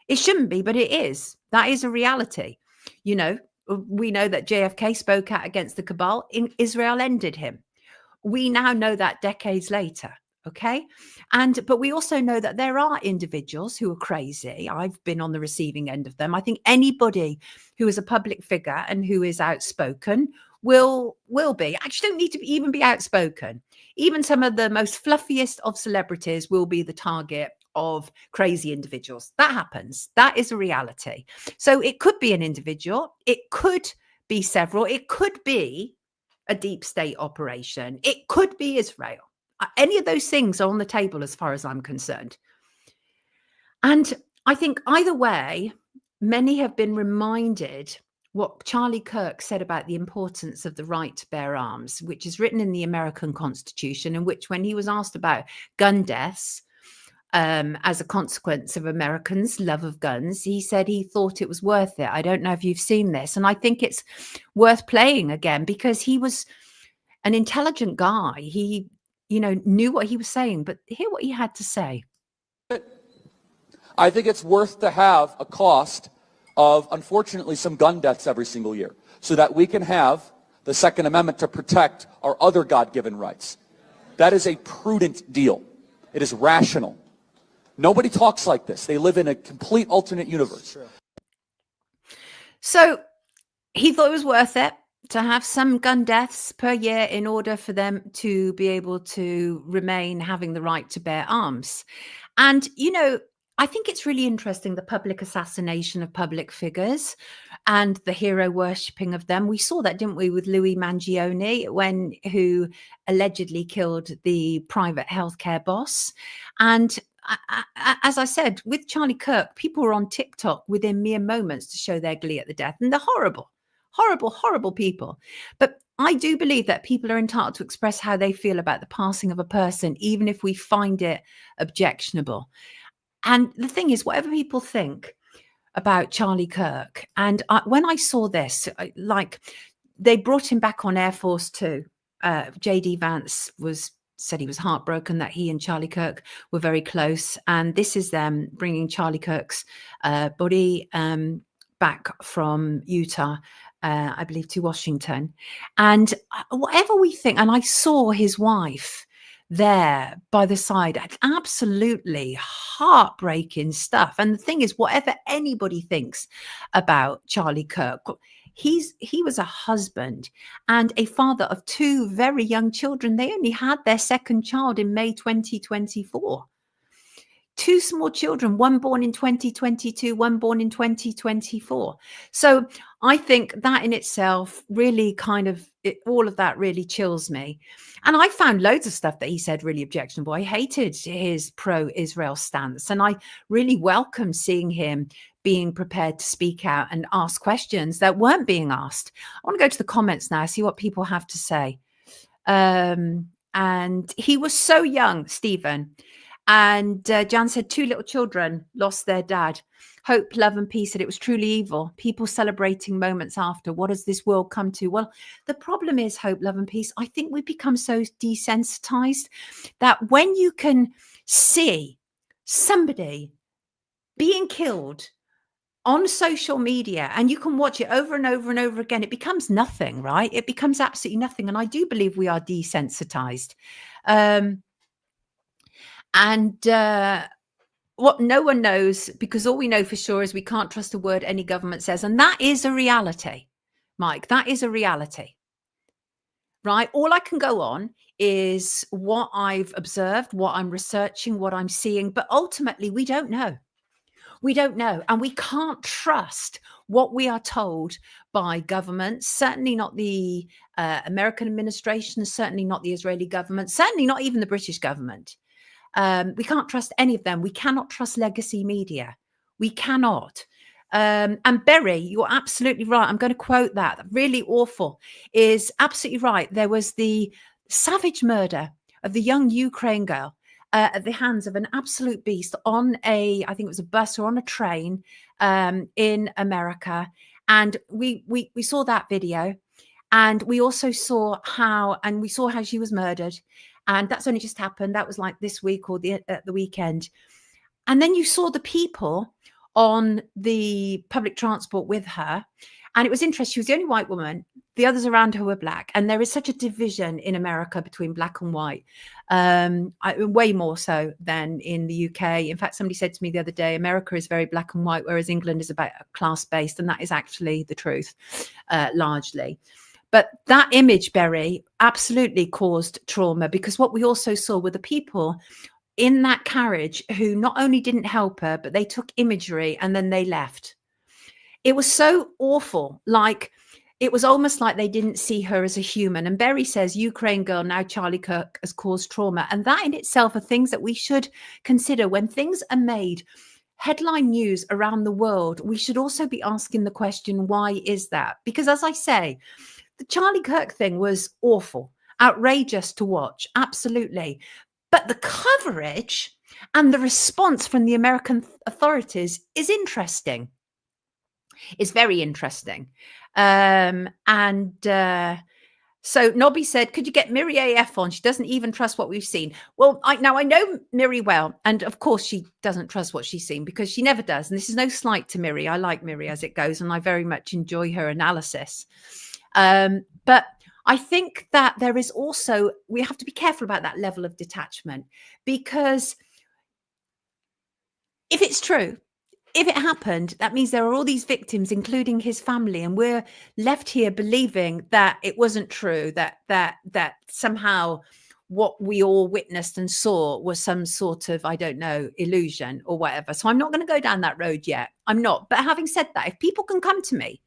It shouldn't be, but it is. That is a reality. We know that JFK spoke out against the cabal. Israel ended him. We now know that decades later. Okay. But we also know that there are individuals who are crazy. I've been on the receiving end of them. I think anybody who is a public figure and who is outspoken will be. Actually, don't need to even be outspoken. Even some of the most fluffiest of celebrities will be the target of crazy individuals. That happens. That is a reality. So it could be an individual. It could be several. It could be a deep state operation. It could be Israel. Any of those things are on the table as far as I'm concerned. And I think either way, many have been reminded what Charlie Kirk said about the importance of the right to bear arms, which is written in the American Constitution, in which when he was asked about gun deaths, as a consequence of Americans' love of guns, he said he thought it was worth it. I don't know if you've seen this. And I think it's worth playing again, because he was an intelligent guy. He, knew what he was saying, but hear what he had to say. I think it's worth to have a cost of, unfortunately, some gun deaths every single year, so that we can have the Second Amendment to protect our other God-given rights. That is a prudent deal. It is rational. Nobody talks like this. They live in a complete alternate universe. So he thought it was worth it to have some gun deaths per year in order for them to be able to remain having the right to bear arms. And, I think it's really interesting, the public assassination of public figures and the hero worshipping of them. We saw that, didn't we, with Louis Mangione, who allegedly killed the private healthcare boss. And as I said, with Charlie Kirk, people were on TikTok within mere moments to show their glee at the death. And they're horrible, horrible, horrible people. But I do believe that people are entitled to express how they feel about the passing of a person, even if we find it objectionable. And the thing is, whatever people think about Charlie Kirk, and when I saw this, they brought him back on Air Force 2. J.D. Vance said he was heartbroken that he and Charlie Kirk were very close. And this is them bringing Charlie Kirk's body back from Utah, I believe, to Washington. And whatever we think, and I saw his wife there by the side, absolutely heartbreaking stuff. And the thing is, whatever anybody thinks about Charlie Kirk, he was a husband and a father of 2 very young children. They only had their second child in May 2024. 2 small children, one born in 2022, one born in 2024. So I think that in itself really all of that really chills me. And I found loads of stuff that he said really objectionable. I hated his pro-Israel stance, and I really welcome seeing him being prepared to speak out and ask questions that weren't being asked. I want to go to the comments now, see what people have to say. And he was so young, Stephen. And Jan said 2 little children lost their dad. Hope, love and peace said it was truly evil. People celebrating moments after. What has this world come to? Well, the problem is, hope, love and peace, I think we've become so desensitized that when you can see somebody being killed on social media and you can watch it over and over and over again, it becomes nothing, right? It becomes absolutely nothing. And I do believe we are desensitized. What no one knows, because all we know for sure is we can't trust a word any government says. And that is a reality, Mike. That is a reality, right? All I can go on is what I've observed, what I'm researching, what I'm seeing. But ultimately, we don't know. We don't know. And we can't trust what we are told by governments, certainly not the American administration, certainly not the Israeli government, certainly not even the British government. We can't trust any of them. We cannot trust legacy media. We cannot. And Berry, you're absolutely right. I'm going to quote that. Really awful. Is absolutely right. There was the savage murder of the young Ukraine girl at the hands of an absolute beast on I think it was a bus or on a train in America. And we saw that video. And we also saw how she was murdered. And that's only just happened. That was like this week or the weekend. And then you saw the people on the public transport with her. And it was interesting. She was the only white woman. The others around her were black. And there is such a division in America between black and white, way more so than in the UK. In fact, somebody said to me the other day, America is very black and white, whereas England is about class-based. And that is actually the truth, largely. But that image, Berry, absolutely caused trauma, because what we also saw were the people in that carriage who not only didn't help her, but they took imagery and then they left. It was so awful. Like, it was almost like they didn't see her as a human. And Berry says, Ukraine girl, now Charlie Kirk, has caused trauma. And that in itself are things that we should consider when things are made headline news around the world. We should also be asking the question, why is that? Because as I say, the Charlie Kirk thing was awful, outrageous to watch, absolutely. But the coverage and the response from the American authorities is interesting. It's very interesting. So Nobby said, could you get Miri AF on? She doesn't even trust what we've seen. Well, I know Miri well. And of course, she doesn't trust what she's seen, because she never does. And this is no slight to Miri. I like Miri as it goes, and I very much enjoy her analysis. But I think that there is also, we have to be careful about that level of detachment, because if it's true, if it happened, that means there are all these victims, including his family, and we're left here believing that it wasn't true, that somehow what we all witnessed and saw was some sort of, I don't know, illusion or whatever. So I'm not going to go down that road yet. I'm not. But having said that, if people can come to me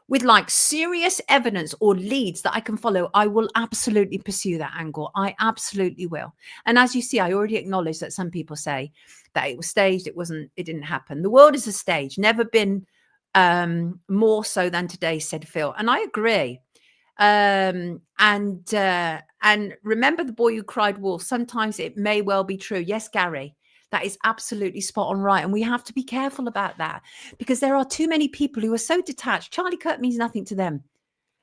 with like serious evidence or leads that I can follow, I will absolutely pursue that angle. I absolutely will. And as you see, I already acknowledge that some people say that it was staged. It didn't happen. The world is a stage, never been more so than today, said Phil. And I agree. And remember the boy who cried wolf. Sometimes it may well be true. Yes, Gary. That is absolutely spot on right. And we have to be careful about that, because there are too many people who are so detached. Charlie Kirk means nothing to them.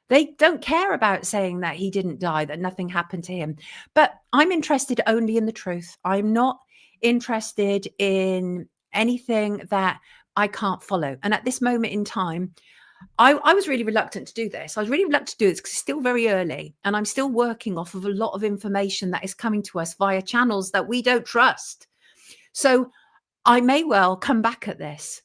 They don't care about saying that he didn't die, that nothing happened to him. But I'm interested only in the truth. I'm not interested in anything that I can't follow. And at this moment in time, I was really reluctant to do this. I was really reluctant to do this because it's still very early and I'm still working off of a lot of information that is coming to us via channels that we don't trust. So I may well come back at this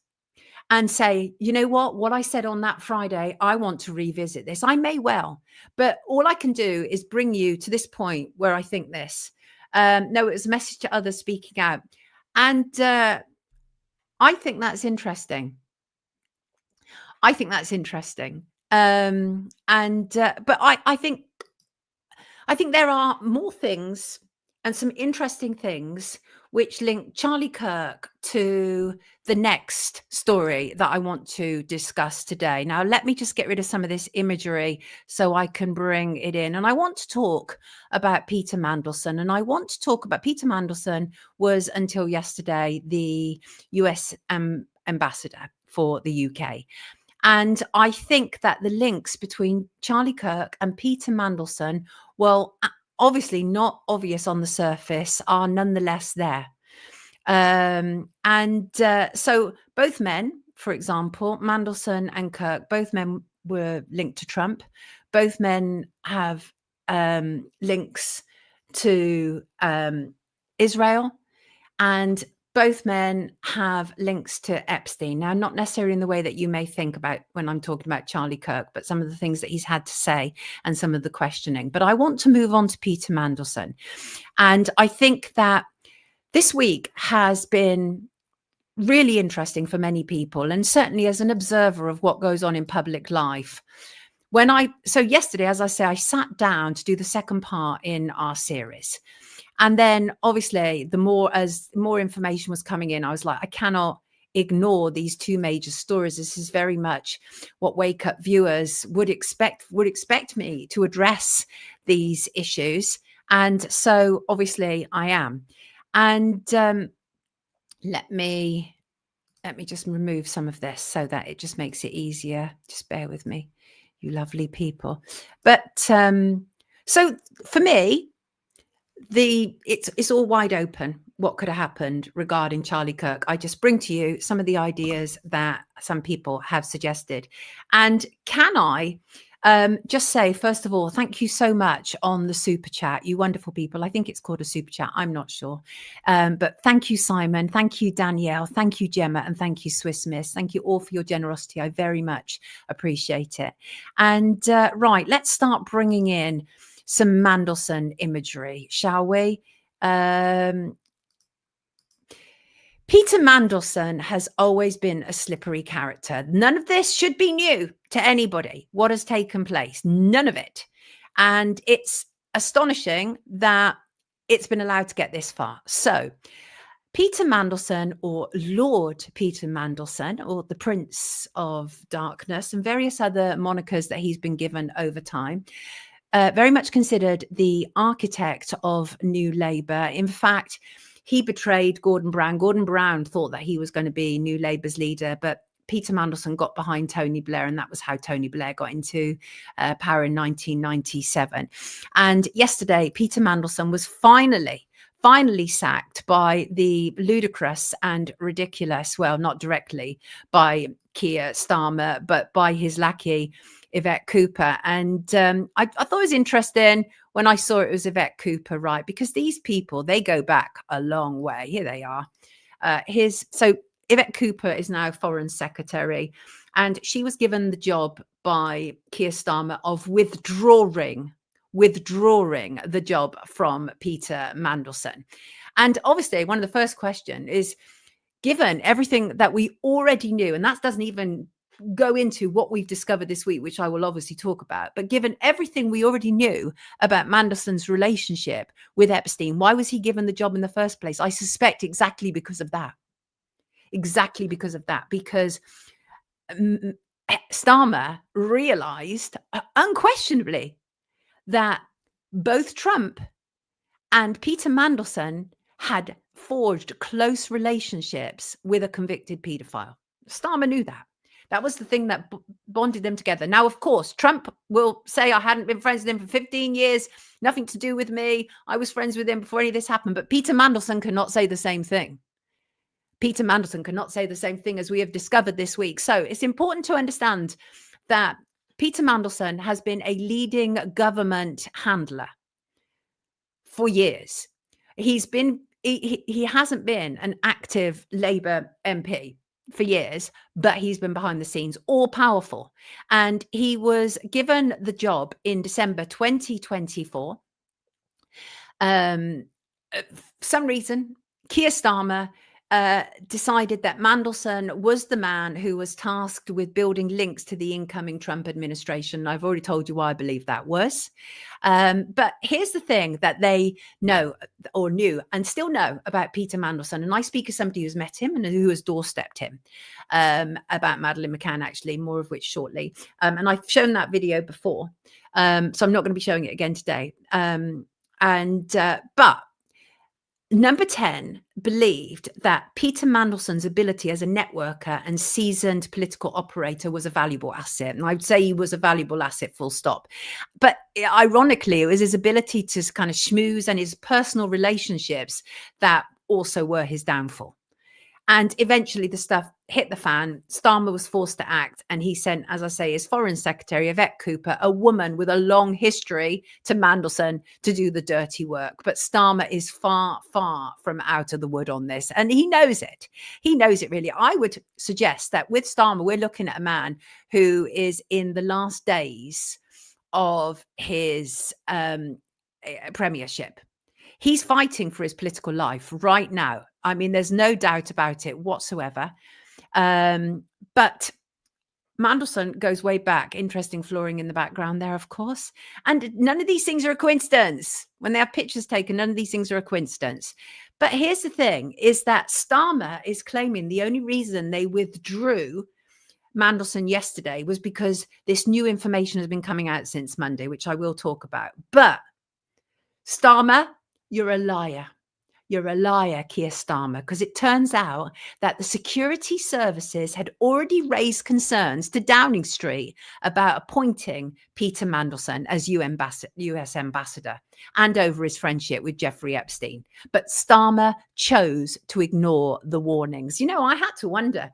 and say, you know what I said on that Friday, I want to revisit this. I may well, but all I can do is bring you to this point where I think this. No, it was a message to others speaking out. And I think that's interesting. I think that's interesting. But I think there are more things and some interesting things which link Charlie Kirk to the next story that I want to discuss today. Now, let me just get rid of some of this imagery so I can bring it in. And I want to talk about Peter Mandelson. And I want to talk about Peter Mandelson was until yesterday the US ambassador for the UK. And I think that the links between Charlie Kirk and Peter Mandelson, well, obviously not obvious on the surface, are nonetheless there. So both men, for example, Mandelson and Kirk, both men were linked to Trump. Both men have links to Israel, and both men have links to Epstein. Now, not necessarily in the way that you may think about when I'm talking about Charlie Kirk, but some of the things that he's had to say and some of the questioning. But I want to move on to Peter Mandelson. And I think that this week has been really interesting for many people, and certainly as an observer of what goes on in public life. So yesterday, as I say, I sat down to do the second part in our series. And then obviously as more information was coming in, I was like, I cannot ignore these two major stories. This is very much what Wake Up viewers would expect me to address these issues. And so obviously I am. And let me just remove some of this so that it just makes it easier. Just bear with me, you lovely people. But so for me, it's all wide open what could have happened regarding Charlie Kirk. I just bring to you some of the ideas that some people have suggested. And can I just say, first of all, thank you so much on the super chat, you wonderful people. I think it's called a super chat, I'm not sure. But thank you, Simon. Thank you, Danielle. Thank you, Gemma. And thank you, Swiss Miss. Thank you all for your generosity. I very much appreciate it. And right, let's start bringing in some Mandelson imagery, shall we? Peter Mandelson has always been a slippery character. None of this should be new to anybody, what has taken place. None of it. And it's astonishing that it's been allowed to get this far. So Peter Mandelson, or Lord Peter Mandelson, or the Prince of Darkness, and various other monikers that he's been given over time, very much considered the architect of New Labour. In fact, he betrayed Gordon Brown. Gordon Brown thought that he was going to be New Labour's leader, but Peter Mandelson got behind Tony Blair, and that was how Tony Blair got into power in 1997. And yesterday, Peter Mandelson was finally sacked by the ludicrous and ridiculous, well, not directly by Keir Starmer, but by his lackey, Yvette Cooper. And I thought it was interesting when I saw it was Yvette Cooper, right? Because these people, they go back a long way. Here they are. So Yvette Cooper is now Foreign Secretary, and she was given the job by Keir Starmer of withdrawing the job from Peter Mandelson. And obviously, one of the first questions is, given everything that we already knew, and that doesn't even go into what we've discovered this week, which I will obviously talk about, but given everything we already knew about Mandelson's relationship with Epstein, why was he given the job in the first place? I suspect exactly because of that. Because Starmer realized unquestionably that both Trump and Peter Mandelson had forged close relationships with a convicted paedophile. Starmer knew that. That was the thing that bonded them together. Now, of course, Trump will say, I hadn't been friends with him for 15 years, nothing to do with me. I was friends with him before any of this happened. But Peter Mandelson cannot say the same thing. Peter Mandelson cannot say the same thing, as we have discovered this week. So it's important to understand that Peter Mandelson has been a leading government handler for years. He hasn't been an active Labour MP for years, but he's been behind the scenes, all powerful. And he was given the job in December 2024. For some reason, Keir Starmer decided that Mandelson was the man who was tasked with building links to the incoming Trump administration. I've already told you why I believe that was. But here's the thing that they know or knew and still know about Peter Mandelson. And I speak as somebody who's met him and who has doorstepped him about Madeleine McCann, actually, more of which shortly. And I've shown that video before. So I'm not going to be showing it again today. But Number 10 believed that Peter Mandelson's ability as a networker and seasoned political operator was a valuable asset. And I would say he was a valuable asset, full stop. But ironically, it was his ability to kind of schmooze and his personal relationships that also were his downfall. And eventually the stuff hit the fan. Starmer was forced to act. And he sent, as I say, his foreign secretary, Yvette Cooper, a woman with a long history, to Mandelson to do the dirty work. But Starmer is far, far from out of the wood on this. And he knows it. He knows it, really. I would suggest that with Starmer, we're looking at a man who is in the last days of his premiership. He's fighting for his political life right now. I mean, there's no doubt about it whatsoever. But Mandelson goes way back. Interesting flooring in the background there, of course. And none of these things are a coincidence. When they have pictures taken, none of these things are a coincidence. But here's the thing, is that Starmer is claiming the only reason they withdrew Mandelson yesterday was because this new information has been coming out since Monday, which I will talk about. But Starmer, you're a liar. You're a liar, Keir Starmer, because it turns out that the security services had already raised concerns to Downing Street about appointing Peter Mandelson as US Ambassador and over his friendship with Jeffrey Epstein. But Starmer chose to ignore the warnings. You know, I had to wonder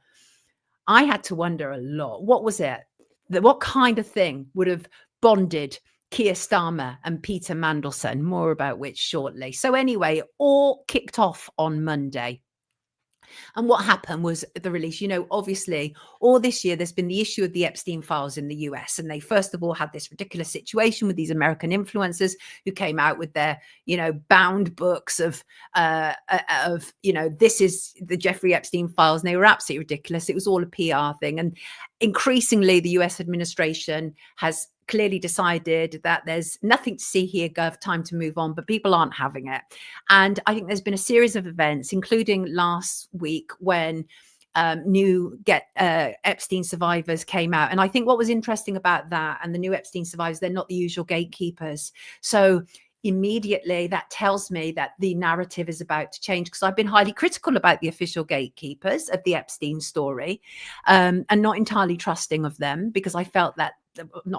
a lot. What was it? What kind of thing would have bonded Keir Starmer and Peter Mandelson, more about which shortly. So anyway, all kicked off on Monday. And what happened was the release. You know, obviously, all this year, there's been the issue of the Epstein files in the US. And they first of all had this ridiculous situation with these American influencers who came out with their, bound books of this is the Jeffrey Epstein files. And they were absolutely ridiculous. It was all a PR thing. And increasingly, the US administration has clearly decided that there's nothing to see here, Gov, time to move on, but people aren't having it. And I think there's been a series of events, including last week when new Epstein survivors came out. And I think what was interesting about that and the new Epstein survivors, they're not the usual gatekeepers. So immediately that tells me that the narrative is about to change, because I've been highly critical about the official gatekeepers of the Epstein story and not entirely trusting of them, because I felt that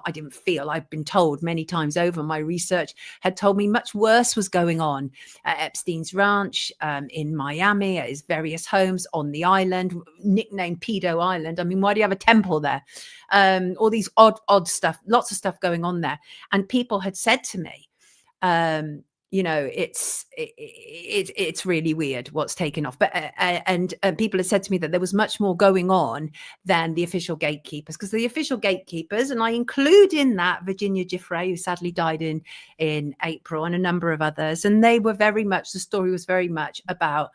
I've been told many times over, my research had told me much worse was going on at Epstein's ranch, in Miami, at his various homes on the island, nicknamed Pedo Island. I mean, why do you have a temple there? All these odd stuff, lots of stuff going on there. And people had said to me, it's really weird what's taken off. But and people have said to me that there was much more going on than the official gatekeepers, because the official gatekeepers, and I include in that Virginia Giuffre, who sadly died in April, and a number of others, and they were the story was very much about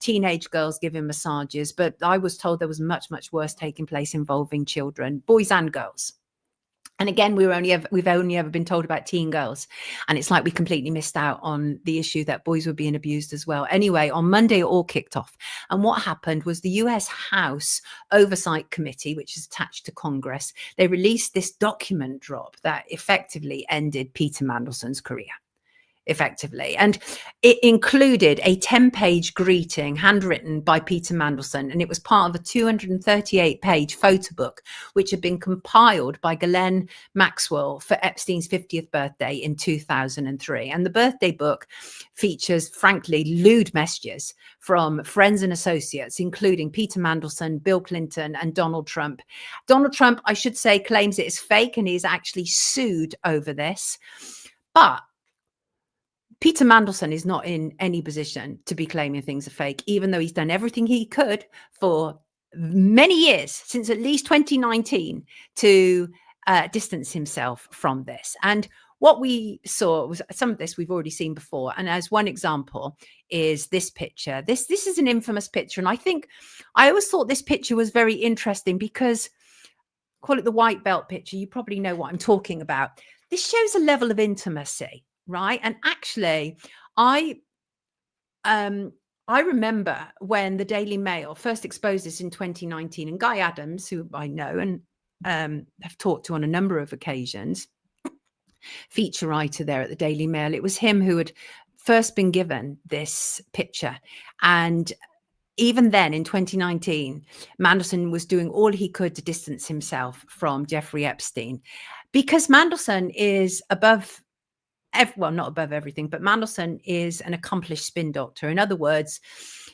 teenage girls giving massages. But I was told there was much, much worse taking place involving children, boys and girls. And again, we've only ever been told about teen girls. And it's like we completely missed out on the issue that boys were being abused as well. Anyway, on Monday, it all kicked off. And what happened was the US House Oversight Committee, which is attached to Congress, they released this document drop that effectively ended Peter Mandelson's career. effectively. And it included a 10-page greeting handwritten by Peter Mandelson, and it was part of a 238-page photo book, which had been compiled by Ghislaine Maxwell for Epstein's 50th birthday in 2003. And the birthday book features, frankly, lewd messages from friends and associates, including Peter Mandelson, Bill Clinton, and Donald Trump. Donald Trump, I should say, claims it is fake, and he is actually sued over this. But Peter Mandelson is not in any position to be claiming things are fake, even though he's done everything he could for many years, since at least 2019, to distance himself from this. And what we saw was some of this we've already seen before. And as one example is this picture. This is an infamous picture. And I always thought this picture was very interesting because, call it the white belt picture, you probably know what I'm talking about. This shows a level of intimacy. Right. And actually, I remember when the Daily Mail first exposed this in 2019, and Guy Adams, who I know and have talked to on a number of occasions, feature writer there at the Daily Mail, it was him who had first been given this picture. And even then, in 2019, Mandelson was doing all he could to distance himself from Jeffrey Epstein, because Mandelson is above, well, not above everything, but Mandelson is an accomplished spin doctor. In other words,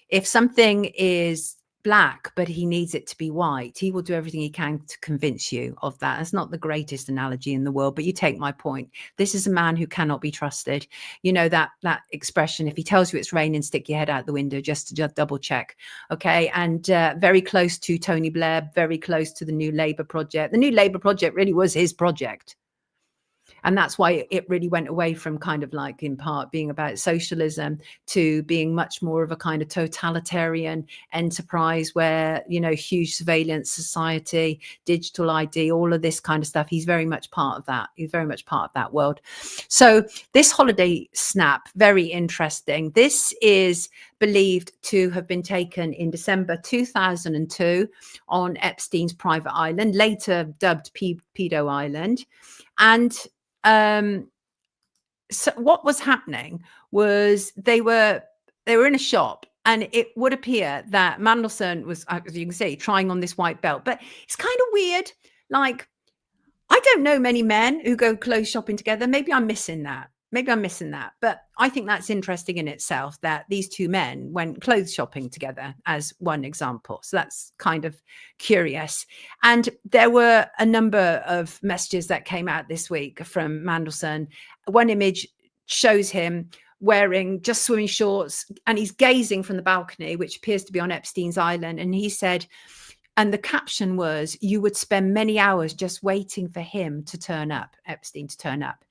if something is black, but he needs it to be white, he will do everything he can to convince you of that. It's not the greatest analogy in the world, but you take my point. This is a man who cannot be trusted. You know, that expression, if he tells you it's raining, stick your head out the window just to double check. Okay. And very close to Tony Blair, very close to the New Labour project. The New Labour project really was his project. And that's why it really went away from kind of like, in part, being about socialism to being much more of a kind of totalitarian enterprise where, you know, huge surveillance society, digital ID, all of this kind of stuff. He's very much part of that. He's very much part of that world. So this holiday snap, very interesting. This is believed to have been taken in December 2002 on Epstein's private island, later dubbed Pedo Island. And so what was happening was they were in a shop, and it would appear that Mandelson was, as you can see, trying on this white belt. But it's kind of weird. Like, I don't know many men who go clothes shopping together. Maybe I'm missing that. But I think that's interesting in itself, that these two men went clothes shopping together as one example. So that's kind of curious. And there were a number of messages that came out this week from Mandelson. One image shows him wearing just swimming shorts, and he's gazing from the balcony, which appears to be on Epstein's island. And he said, and the caption was, "You would spend many hours just waiting for him to turn up," Epstein to turn up.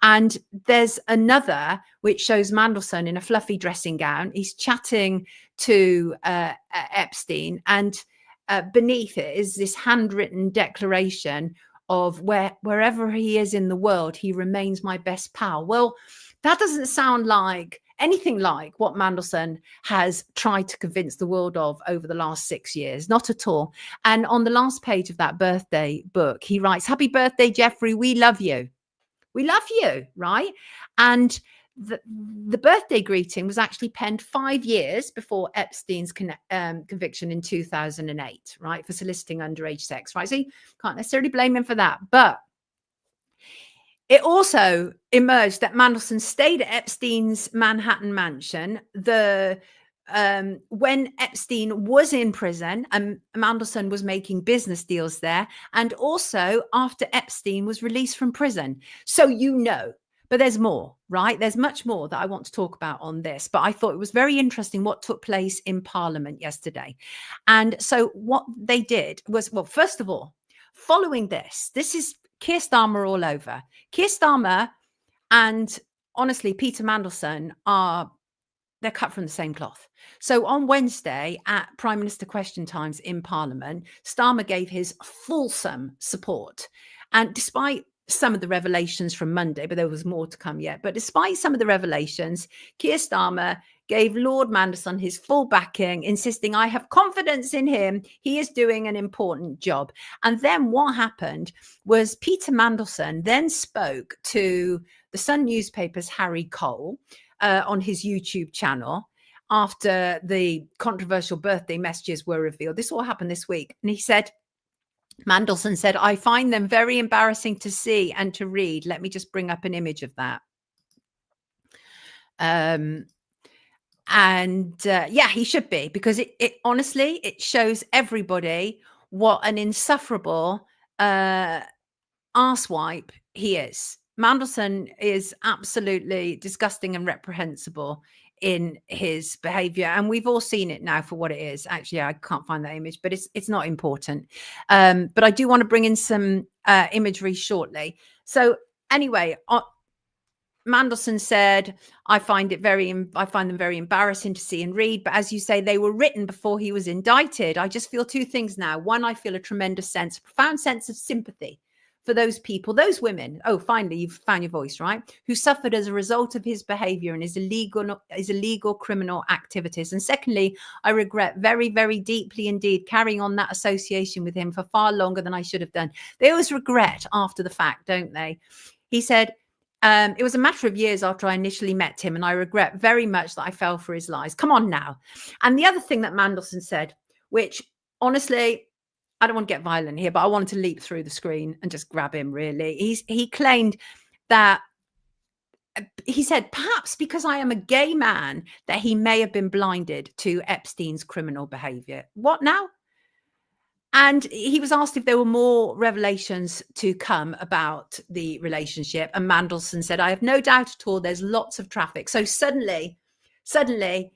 And there's another which shows Mandelson in a fluffy dressing gown. He's chatting to Epstein, and beneath it is this handwritten declaration of wherever he is in the world, he remains my best pal. Well, that doesn't sound like anything like what Mandelson has tried to convince the world of over the last 6 years. Not at all. And on the last page of that birthday book, he writes, "Happy birthday, Jeffrey. We love you. We love you," right? And the birthday greeting was actually penned 5 years before Epstein's conviction in 2008, right, for soliciting underage sex, right? So you can't necessarily blame him for that. But it also emerged that Mandelson stayed at Epstein's Manhattan mansion. When Epstein was in prison, and Mandelson was making business deals there, and also after Epstein was released from prison. So you know, but there's more, right? There's much more that I want to talk about on this. But I thought it was very interesting what took place in Parliament yesterday. And so what they did was, well, first of all, following this is Keir Starmer all over. Keir Starmer and, honestly, Peter Mandelson they're cut from the same cloth. So on Wednesday at Prime Minister Question Times in Parliament, Starmer gave his fulsome support. And despite some of the revelations from Monday, but there was more to come yet. But despite some of the revelations, Keir Starmer gave Lord Mandelson his full backing, insisting, "I have confidence in him. He is doing an important job." And then what happened was Peter Mandelson then spoke to the Sun newspaper's Harry Cole on his YouTube channel after the controversial birthday messages were revealed. This all happened this week. And he said, Mandelson said, I find them very embarrassing to see and to read. Let me just bring up an image of that. Yeah, he should be, because it honestly, it shows everybody what an insufferable arsewipe he is. Mandelson is absolutely disgusting and reprehensible in his behavior, and we've all seen it now for what it is. Actually, I can't find that image, but it's not important. But I do want to bring in some imagery shortly. So anyway, Mandelson said, I find them very embarrassing to see and read. But as you say, they were written before he was indicted. I just feel two things now. One, I feel a profound sense of sympathy for those people, those women. Oh, finally, you've found your voice, right? Who suffered as a result of his behavior and his illegal criminal activities. And secondly, I regret very, very deeply indeed carrying on that association with him for far longer than I should have done. They always regret after the fact, don't they? He said, it was a matter of years after I initially met him, and I regret very much that I fell for his lies. Come on now. And the other thing that Mandelson said, which honestly, I don't want to get violent here, but I wanted to leap through the screen and just grab him, really. He claimed that, he said, perhaps because I am a gay man, that he may have been blinded to Epstein's criminal behavior. What now? And he was asked if there were more revelations to come about the relationship. And Mandelson said, I have no doubt at all, there's lots of traffic. So suddenly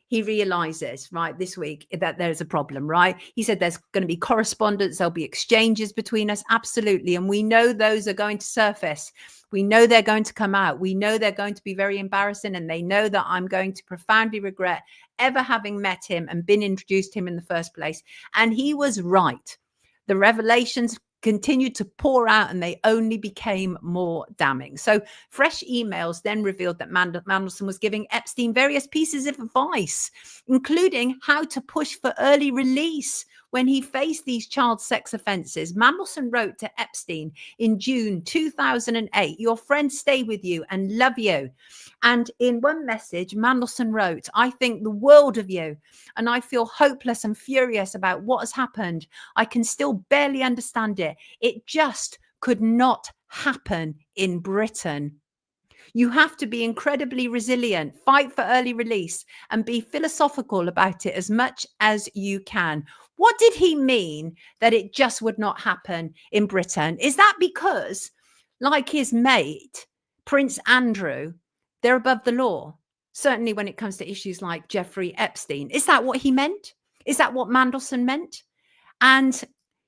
he realizes, right, this week, that there's a problem, right? He said there's going to be correspondence, there'll be exchanges between us. Absolutely. And we know those are going to surface. We know they're going to come out. We know they're going to be very embarrassing. And they know that I'm going to profoundly regret ever having met him and been introduced to him in the first place. And he was right. The revelations continued to pour out, and they only became more damning. So fresh emails then revealed that Mandelson was giving Epstein various pieces of advice, including how to push for early release when he faced these child sex offenses. Mandelson wrote to Epstein in June 2008, your friends stay with you and love you. And in one message, Mandelson wrote, I think the world of you, and I feel hopeless and furious about what has happened. I can still barely understand it. It just could not happen in Britain. You have to be incredibly resilient, fight for early release, and be philosophical about it as much as you can. What did he mean that it just would not happen in Britain? Is that because, like his mate, Prince Andrew, they're above the law? Certainly when it comes to issues like Jeffrey Epstein. Is that what he meant? Is that what Mandelson meant? And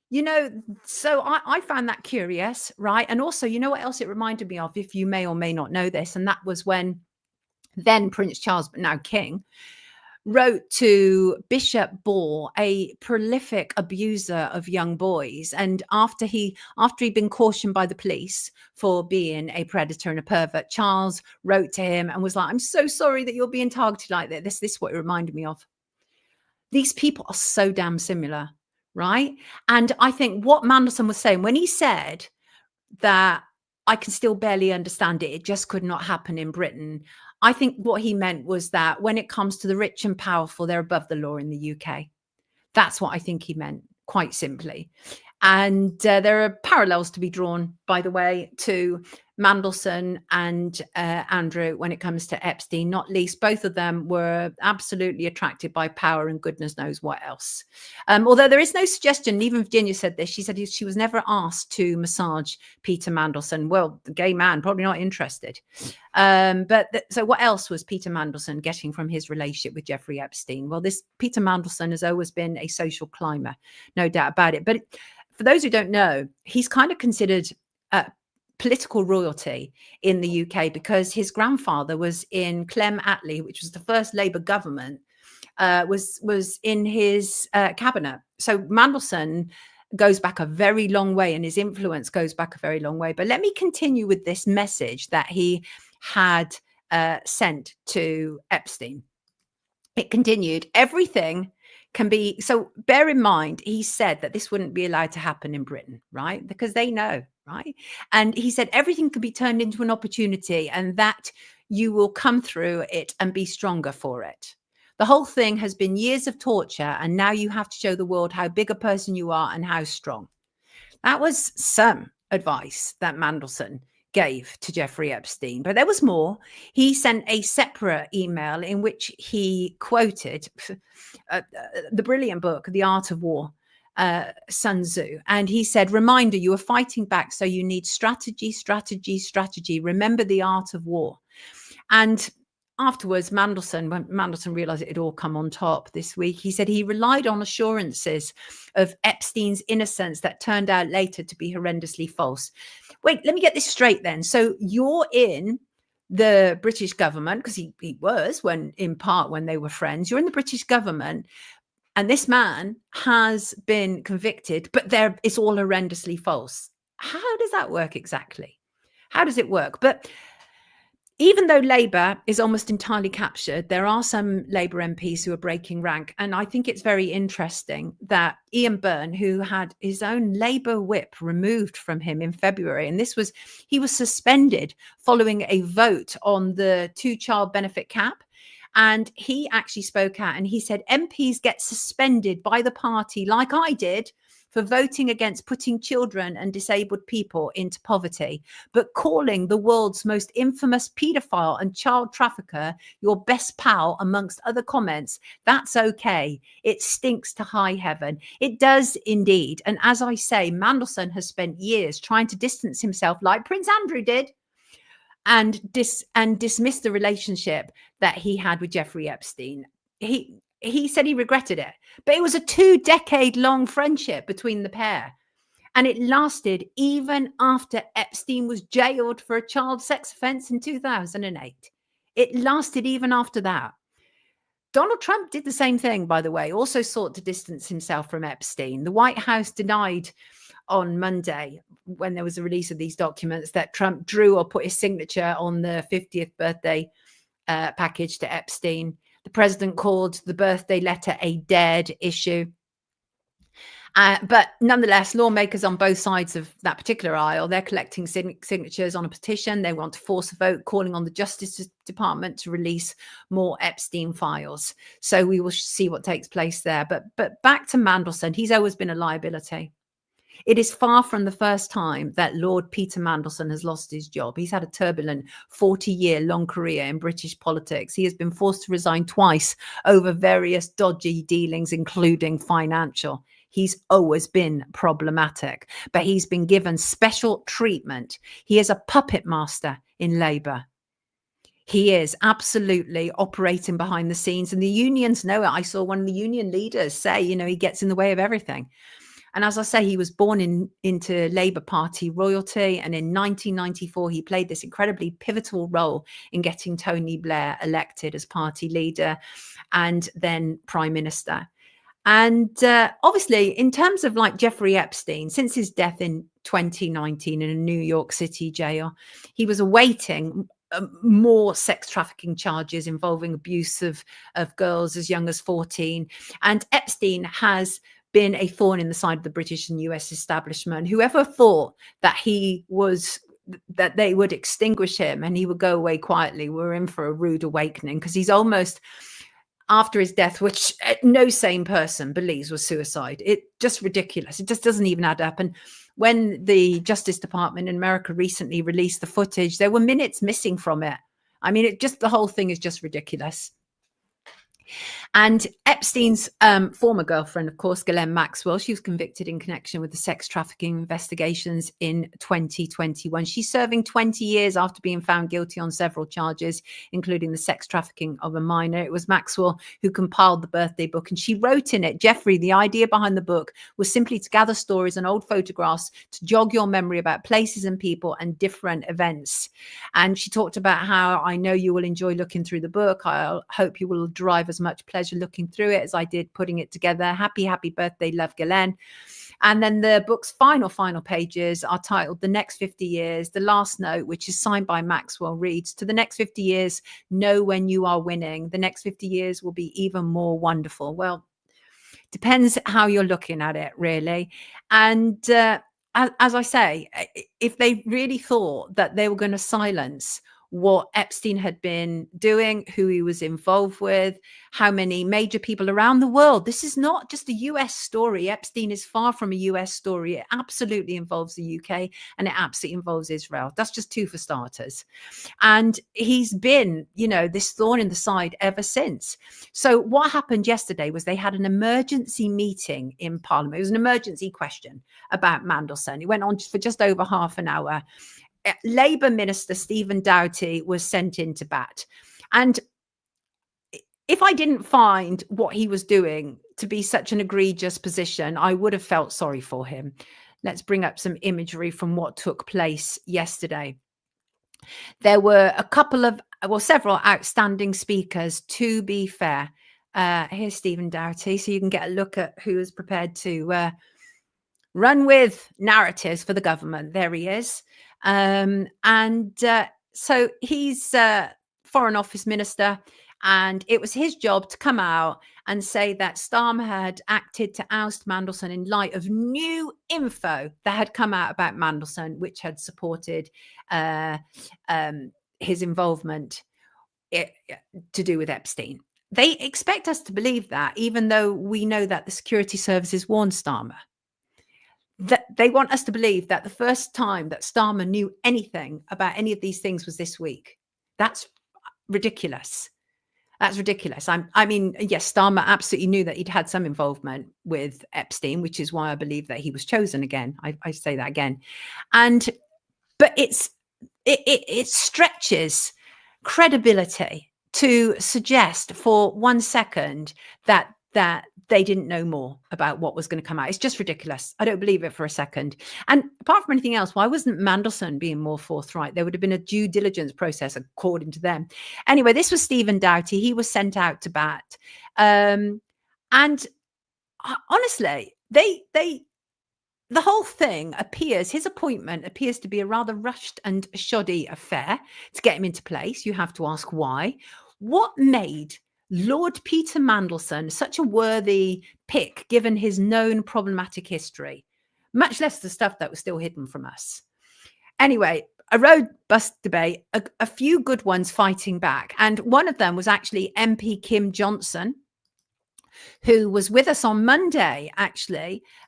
you know, so I found that curious, right? And also, you know what else it reminded me of, if you may or may not know this, and that was when then Prince Charles, but now King, wrote to Bishop Ball, a prolific abuser of young boys. And after he'd been cautioned by the police for being a predator and a pervert, Charles wrote to him and was like, I'm so sorry that you're being targeted like that. This is what it reminded me of. These people are so damn similar. Right. And I think what Mandelson was saying when he said that I can still barely understand it, it just could not happen in Britain. I think what he meant was that when it comes to the rich and powerful, they're above the law in the UK. That's what I think he meant, quite simply. And there are parallels to be drawn, by the way, to Mandelson and Andrew when it comes to Epstein, not least. Both of them were absolutely attracted by power and goodness knows what else. Although there is no suggestion, even Virginia said this, she said she was never asked to massage Peter Mandelson. Well, the gay man, probably not interested. So what else was Peter Mandelson getting from his relationship with Jeffrey Epstein? Well, this Peter Mandelson has always been a social climber, no doubt about it. But for those who don't know, he's kind of considered political royalty in the UK because his grandfather was in Clem Attlee, which was the first Labour government, was in his cabinet. So Mandelson goes back a very long way, and his influence goes back a very long way. But let me continue with this message that he had sent to Epstein. It continued, everything can be, so bear in mind, he said that this wouldn't be allowed to happen in Britain, right? Because they know, right? And he said everything can be turned into an opportunity, and that you will come through it and be stronger for it. The whole thing has been years of torture, and now you have to show the world how big a person you are and how strong. That was some advice that Mandelson gave to Jeffrey Epstein, but there was more. He sent a separate email in which he quoted the brilliant book, The Art of War, Sun Tzu. And he said, reminder, you are fighting back, so you need strategy, strategy, strategy. Remember the art of war. And afterwards, when Mandelson realized it had all come on top this week, he said he relied on assurances of Epstein's innocence that turned out later to be horrendously false. Wait, let me get this straight then. So you're in the British government, because he was, in part when they were friends, you're in the British government, and this man has been convicted, but it's all horrendously false. How does that work exactly? How does it work? But even though Labour is almost entirely captured, there are some Labour MPs who are breaking rank. And I think it's very interesting that Ian Byrne, who had his own Labour whip removed from him in February, and he was suspended following a vote on the 2-child benefit cap. And he actually spoke out and he said, MPs get suspended by the party, like I did, for voting against putting children and disabled people into poverty, but calling the world's most infamous paedophile and child trafficker your best pal, amongst other comments, that's okay. It stinks to high heaven. It does indeed. And as I say, Mandelson has spent years trying to distance himself, like Prince Andrew did, and dismiss the relationship that he had with Jeffrey Epstein. He said he regretted it, but it was a 2-decade-long friendship between the pair. And it lasted even after Epstein was jailed for a child sex offense in 2008. It lasted even after that. Donald Trump did the same thing, by the way, also sought to distance himself from Epstein. The White House denied on Monday, when there was a release of these documents, that Trump drew or put his signature on the 50th birthday package to Epstein. The president called the birthday letter a dead issue. But nonetheless, lawmakers on both sides of that particular aisle, they're collecting signatures on a petition. They want to force a vote calling on the Justice Department to release more Epstein files. So we will see what takes place there. But back to Mandelson, he's always been a liability. It is far from the first time that Lord Peter Mandelson has lost his job. He's had a turbulent 40-year-long career in British politics. He has been forced to resign twice over various dodgy dealings, including financial. He's always been problematic, but he's been given special treatment. He is a puppet master in Labour. He is absolutely operating behind the scenes, and the unions know it. I saw one of the union leaders say, he gets in the way of everything. And as I say, he was born into Labour Party royalty. And in 1994, he played this incredibly pivotal role in getting Tony Blair elected as party leader and then prime minister. And obviously, in terms of like Jeffrey Epstein, since his death in 2019 in a New York City jail, he was awaiting more sex trafficking charges involving abuse of girls as young as 14. And Epstein has been a thorn in the side of the British and US establishment. Whoever thought that that they would extinguish him and he would go away quietly, we're in for a rude awakening, because he's almost, after his death, which no sane person believes was suicide. It's just ridiculous. It just doesn't even add up. And when the Justice Department in America recently released the footage, there were minutes missing from it. I mean, the whole thing is just ridiculous. And Epstein's former girlfriend, of course, Ghislaine Maxwell, she was convicted in connection with the sex trafficking investigations in 2021. She's serving 20 years after being found guilty on several charges, including the sex trafficking of a minor. It was Maxwell who compiled the birthday book, and she wrote in it, Jeffrey, the idea behind the book was simply to gather stories and old photographs to jog your memory about places and people and different events. And she talked about how, I know you will enjoy looking through the book. I hope you will derive as much pleasure looking through it as I did putting it together. Happy birthday, love, Ghislaine. And then the book's final pages are titled The Next 50 Years. The last note, which is signed by Maxwell, reads, to the next 50 years, know when you are winning. The next 50 years will be even more wonderful. Well, depends how you're looking at it, really. And as I say, if they really thought that they were going to silence what Epstein had been doing, who he was involved with, how many major people around the world. This is not just a US story. Epstein is far from a US story. It absolutely involves the UK and it absolutely involves Israel. That's just two for starters. And he's been, this thorn in the side ever since. So what happened yesterday was they had an emergency meeting in Parliament. It was an emergency question about Mandelson. It went on for just over half an hour. Labour Minister Stephen Doughty was sent into bat. And if I didn't find what he was doing to be such an egregious position, I would have felt sorry for him. Let's bring up some imagery from what took place yesterday. There were several outstanding speakers, to be fair. Here's Stephen Doughty, so you can get a look at who is prepared to run with narratives for the government. There he is. So he's Foreign Office Minister, and it was his job to come out and say that Starmer had acted to oust Mandelson in light of new info that had come out about Mandelson, which had supported his involvement to do with Epstein. They expect us to believe that, even though we know that the security services warned Starmer. That they want us to believe that the first time that Starmer knew anything about any of these things was this week. That's ridiculous. That's ridiculous. I mean, yes, Starmer absolutely knew that he'd had some involvement with Epstein, which is why I believe that he was chosen again. I say that again. But it stretches credibility to suggest for 1 second that they didn't know more about what was going to come out. It's just ridiculous. I don't believe it for a second. And apart from anything else, why wasn't Mandelson being more forthright? There would have been a due diligence process, according to them. Anyway, this was Stephen Doughty. He was sent out to bat. And honestly, the whole thing his appointment appears to be a rather rushed and shoddy affair to get him into place. You have to ask why. What made Lord Peter Mandelson such a worthy pick, given his known problematic history, much less the stuff that was still hidden from us? Anyway, a robust debate, a few good ones fighting back. And one of them was actually MP Kim Johnson, who was with us on Monday,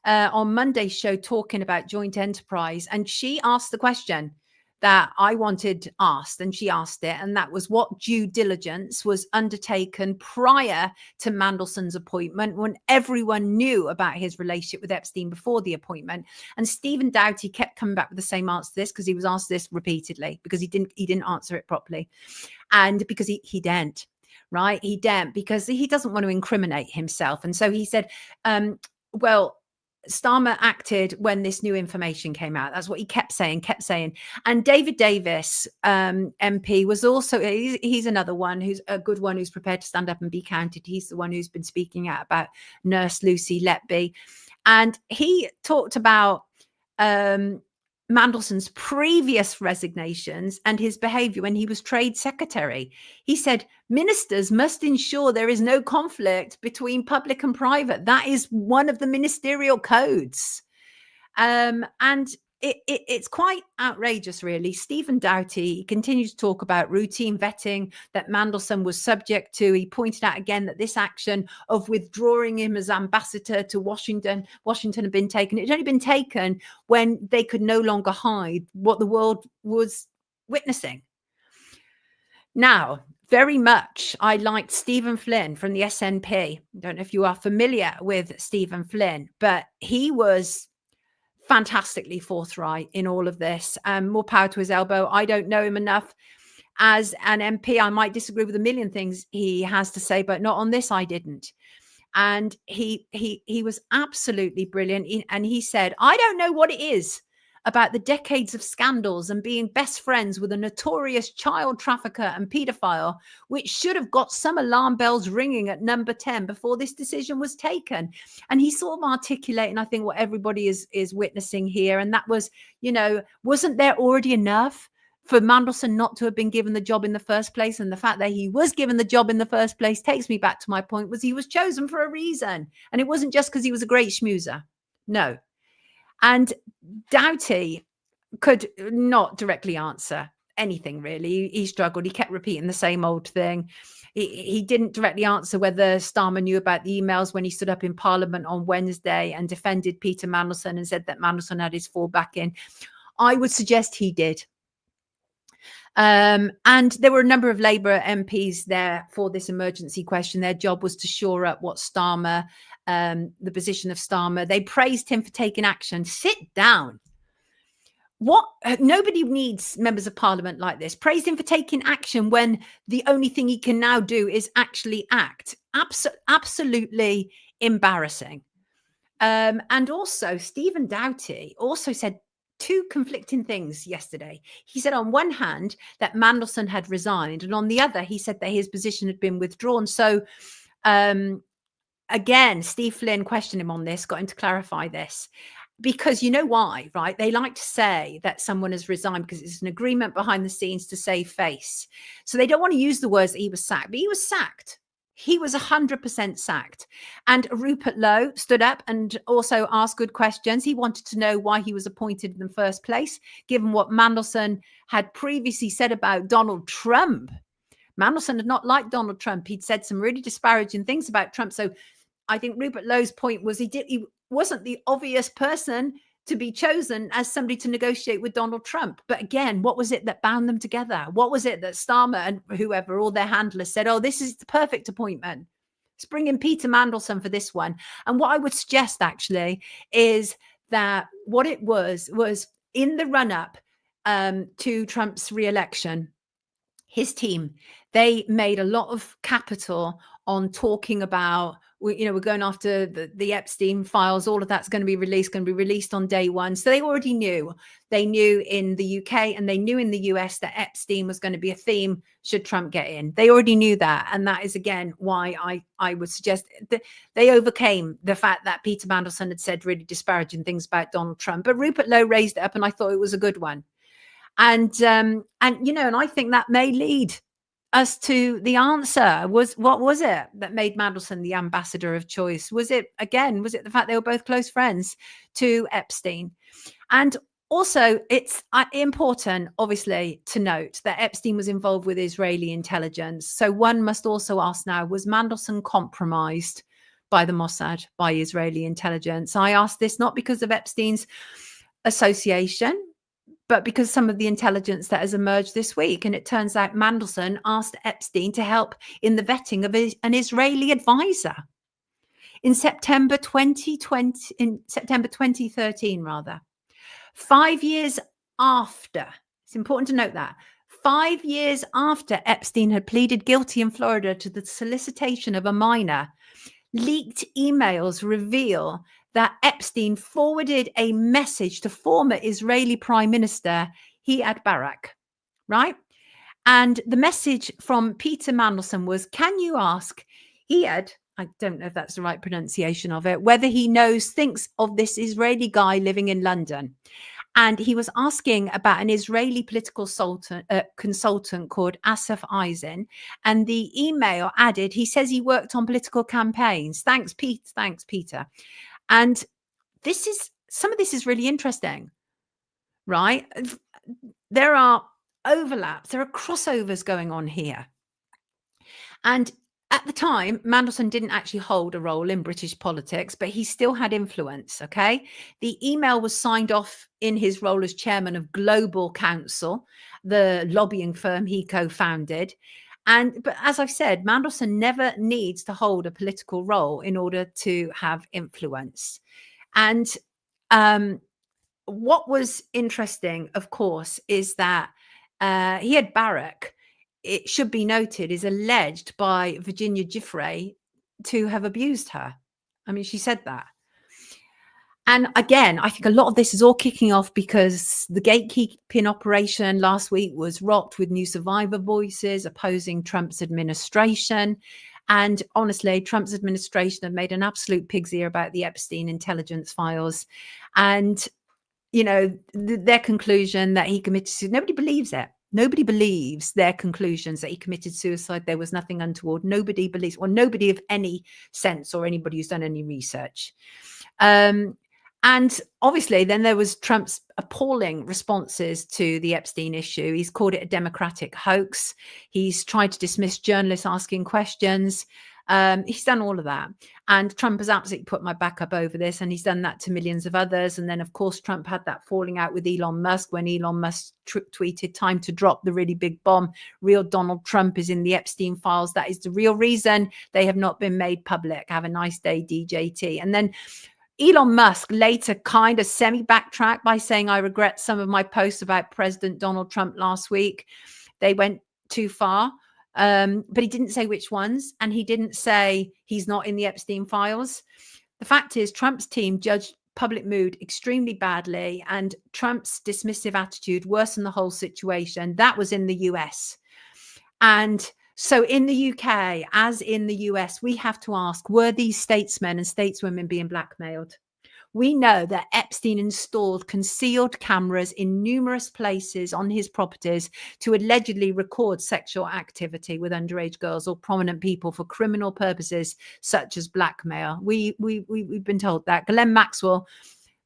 on Monday's show, talking about joint enterprise. And she asked the question that I wanted asked, and she asked it, and that was what due diligence was undertaken prior to Mandelson's appointment, when everyone knew about his relationship with Epstein before the appointment. And Stephen Doughty kept coming back with the same answer to this, because he was asked this repeatedly, because he didn't answer it properly, and because he daren't. Right? He daren't, because he doesn't want to incriminate himself. And so he said, well, Starmer acted when this new information came out. That's what he kept saying. And David Davis, MP, was also, he's another one who's a good one, who's prepared to stand up and be counted. He's the one who's been speaking out about Nurse Lucy Letby. And he talked about Mandelson's previous resignations and his behavior when he was trade secretary. He said, ministers must ensure there is no conflict between public and private. That is one of the ministerial codes. And it's quite outrageous, really. Stephen Doughty continued to talk about routine vetting that Mandelson was subject to. He pointed out again that this action of withdrawing him as ambassador to Washington had been taken. It had only been taken when they could no longer hide what the world was witnessing. Now, very much, I liked Stephen Flynn from the SNP. I don't know if you are familiar with Stephen Flynn, but he was fantastically forthright in all of this. More power to his elbow. I don't know him enough as an MP. I might disagree with a million things he has to say, but not on this. I didn't. And he was absolutely brilliant. And he said, I don't know what it is about the decades of scandals and being best friends with a notorious child trafficker and paedophile, which should have got some alarm bells ringing at number 10 before this decision was taken. And he sort of articulating, I think, what everybody is witnessing here. And that was, wasn't there already enough for Mandelson not to have been given the job in the first place? And the fact that he was given the job in the first place takes me back to my point, was he was chosen for a reason. And it wasn't just because he was a great schmoozer. No. And Doughty could not directly answer anything, really. He struggled. He kept repeating the same old thing. He didn't directly answer whether Starmer knew about the emails when he stood up in Parliament on Wednesday and defended Peter Mandelson and said that Mandelson had his fallback in. I would suggest he did. And there were a number of Labour MPs there for this emergency question. Their job was to shore up what Starmer, the position of Starmer. They praised him for taking action. Sit down. Nobody needs members of parliament like this. Praised him for taking action when the only thing he can now do is actually act. Absolutely embarrassing. And also, Stephen Doughty also said two conflicting things yesterday. He said on one hand that Mandelson had resigned, and on the other, he said that his position had been withdrawn. So again, Steve Flynn questioned him on this, got him to clarify this. Because you know why, right? They like to say that someone has resigned because it's an agreement behind the scenes to save face. So they don't want to use the words that he was sacked, but he was sacked. He was 100% sacked. And Rupert Lowe stood up and also asked good questions. He wanted to know why he was appointed in the first place, given what Mandelson had previously said about Donald Trump. Mandelson had not liked Donald Trump. He'd said some really disparaging things about Trump. So I think Rupert Lowe's point was he wasn't the obvious person to be chosen as somebody to negotiate with Donald Trump. But again, what was it that bound them together? What was it that Starmer and whoever, all their handlers said, oh, this is the perfect appointment. Let's bring in Peter Mandelson for this one. And what I would suggest actually is that what it was in the run-up to Trump's re-election, his team, they made a lot of capital on talking about, we're going after the Epstein files. All of that's going to be released on day one. So they already knew. They knew in the UK and they knew in the US that Epstein was going to be a theme should Trump get in. They already knew that. And that is, again, why I would suggest that they overcame the fact that Peter Mandelson had said really disparaging things about Donald Trump. But Rupert Lowe raised it up and I thought it was a good one. And I think that may lead us to the answer. What was it that made Mandelson the ambassador of choice? Was it the fact they were both close friends to Epstein? And also, it's important, obviously, to note that Epstein was involved with Israeli intelligence. So one must also ask now, was Mandelson compromised by the Mossad, by Israeli intelligence? I ask this not because of Epstein's association, but because some of the intelligence that has emerged this week. And it turns out Mandelson asked Epstein to help in the vetting of an Israeli advisor in September 2013, rather. 5 years after, it's important to note that, 5 years after Epstein had pleaded guilty in Florida to the solicitation of a minor, leaked emails reveal that Epstein forwarded a message to former Israeli Prime Minister Ehud Barak, right? And the message from Peter Mandelson was, can you ask Ehud, I don't know if that's the right pronunciation of it, whether he thinks of this Israeli guy living in London. And he was asking about an Israeli political consultant called Asaf Eisen. And the email added, he says he worked on political campaigns. Thanks, Peter. And some of this is really interesting, right? There are overlaps, there are crossovers going on here. And at the time, Mandelson didn't actually hold a role in British politics, but he still had influence, okay? The email was signed off in his role as chairman of Global Counsel, the lobbying firm he co-founded. But as I've said, Mandelson never needs to hold a political role in order to have influence. And what was interesting, of course, is that Ehud Barak, it should be noted, is alleged by Virginia Giuffre to have abused her. I mean, she said that. And again, I think a lot of this is all kicking off because the gatekeeping operation last week was rocked with new survivor voices opposing Trump's administration. And honestly, Trump's administration have made an absolute pig's ear about the Epstein intelligence files. And, their conclusion that he committed suicide, nobody believes it. Nobody believes their conclusions that he committed suicide. There was nothing untoward. Nobody believes, or nobody of any sense or anybody who's done any research. And obviously, then there was Trump's appalling responses to the Epstein issue. He's called it a democratic hoax. He's tried to dismiss journalists asking questions. He's done all of that. And Trump has absolutely put my back up over this. And he's done that to millions of others. And then, of course, Trump had that falling out with Elon Musk when Elon Musk tweeted, "Time to drop the really big bomb. Real Donald Trump is in the Epstein files. That is the real reason they have not been made public. Have a nice day, DJT." And then Elon Musk later kind of semi-backtracked by saying, "I regret some of my posts about President Donald Trump last week. They went too far." But he didn't say which ones, and he didn't say he's not in the Epstein files. The fact is, Trump's team judged public mood extremely badly, and Trump's dismissive attitude worsened the whole situation. That was in the US. And so in the UK, as in the US, we have to ask, were these statesmen and stateswomen being blackmailed? We know that Epstein installed concealed cameras in numerous places on his properties to allegedly record sexual activity with underage girls or prominent people for criminal purposes, such as blackmail. We've been told that. Ghislaine Maxwell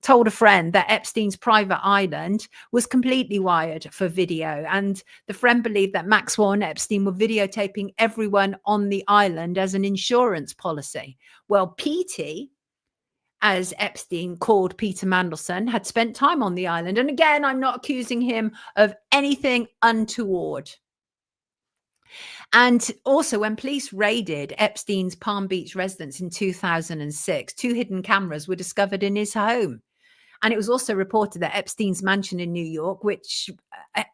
told a friend that Epstein's private island was completely wired for video. And the friend believed that Maxwell and Epstein were videotaping everyone on the island as an insurance policy. Well, Petey, as Epstein called Peter Mandelson, had spent time on the island. And again, I'm not accusing him of anything untoward. And also, when police raided Epstein's Palm Beach residence in 2006, 2 hidden cameras were discovered in his home. And it was also reported that Epstein's mansion in New York, which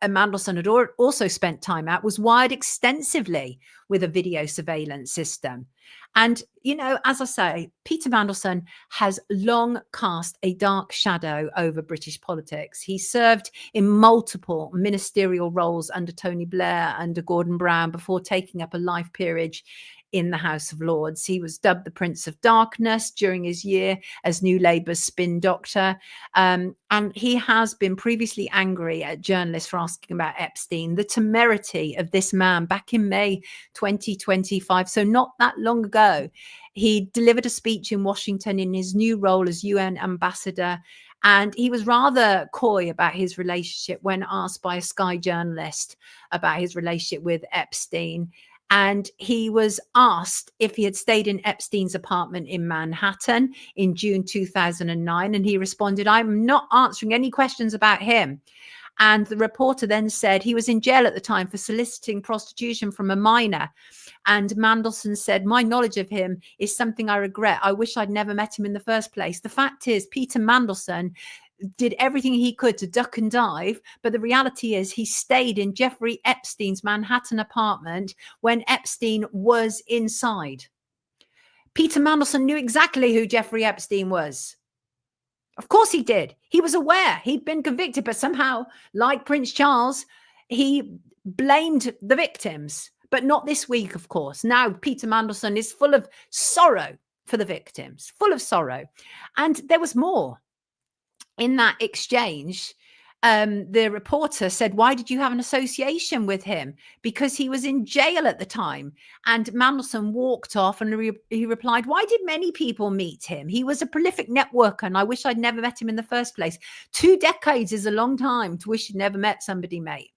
Mandelson had also spent time at, was wired extensively with a video surveillance system. And, you know, as I say, Peter Mandelson has long cast a dark shadow over British politics. He served in multiple ministerial roles under Tony Blair, under Gordon Brown, before taking up a life peerage in the House of Lords. He was dubbed the Prince of Darkness during his year as New Labour's spin doctor. And he has been previously angry at journalists for asking about Epstein. The temerity of this man back in May 2025, so not that long ago, he delivered a speech in Washington in his new role as UN Ambassador. And he was rather coy about his relationship when asked by a Sky journalist about his relationship with Epstein. And he was asked if he had stayed in Epstein's apartment in Manhattan in June 2009. And he responded, "I'm not answering any questions about him." And the reporter then said he was in jail at the time for soliciting prostitution from a minor. And Mandelson said, "My knowledge of him is something I regret. I wish I'd never met him in the first place." The fact is, Peter Mandelson did everything he could to duck and dive. But the reality is he stayed in Jeffrey Epstein's Manhattan apartment when Epstein was inside. Peter Mandelson knew exactly who Jeffrey Epstein was. Of course he did. He was aware he'd been convicted, but somehow, like Prince Charles, he blamed the victims. But not this week, of course. Now Peter Mandelson is full of sorrow for the victims, full of sorrow. And there was more. In that exchange, the reporter said, "Why did you have an association with him?" Because he was in jail at the time. And Mandelson walked off and he replied, "Why did many people meet him? He was a prolific networker and I wish I'd never met him in the first place. 2 decades is a long time to wish you'd never met somebody, mate."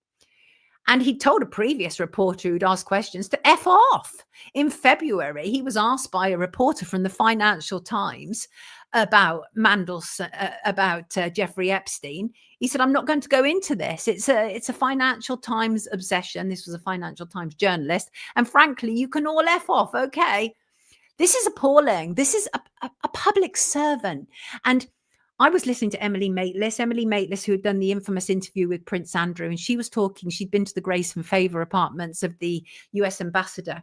And he told a previous reporter who'd asked questions to F off. In February, he was asked by a reporter from the Financial Times about Mandelson, about Jeffrey Epstein. He said, "I'm not going to go into this. It's a Financial Times obsession." This was a Financial Times journalist. "And frankly, you can all F off, okay?" This is appalling. This is a public servant. And I was listening to Emily Maitlis, who had done the infamous interview with Prince Andrew, and she was talking. She'd been to the Grace and Favour apartments of the US Ambassador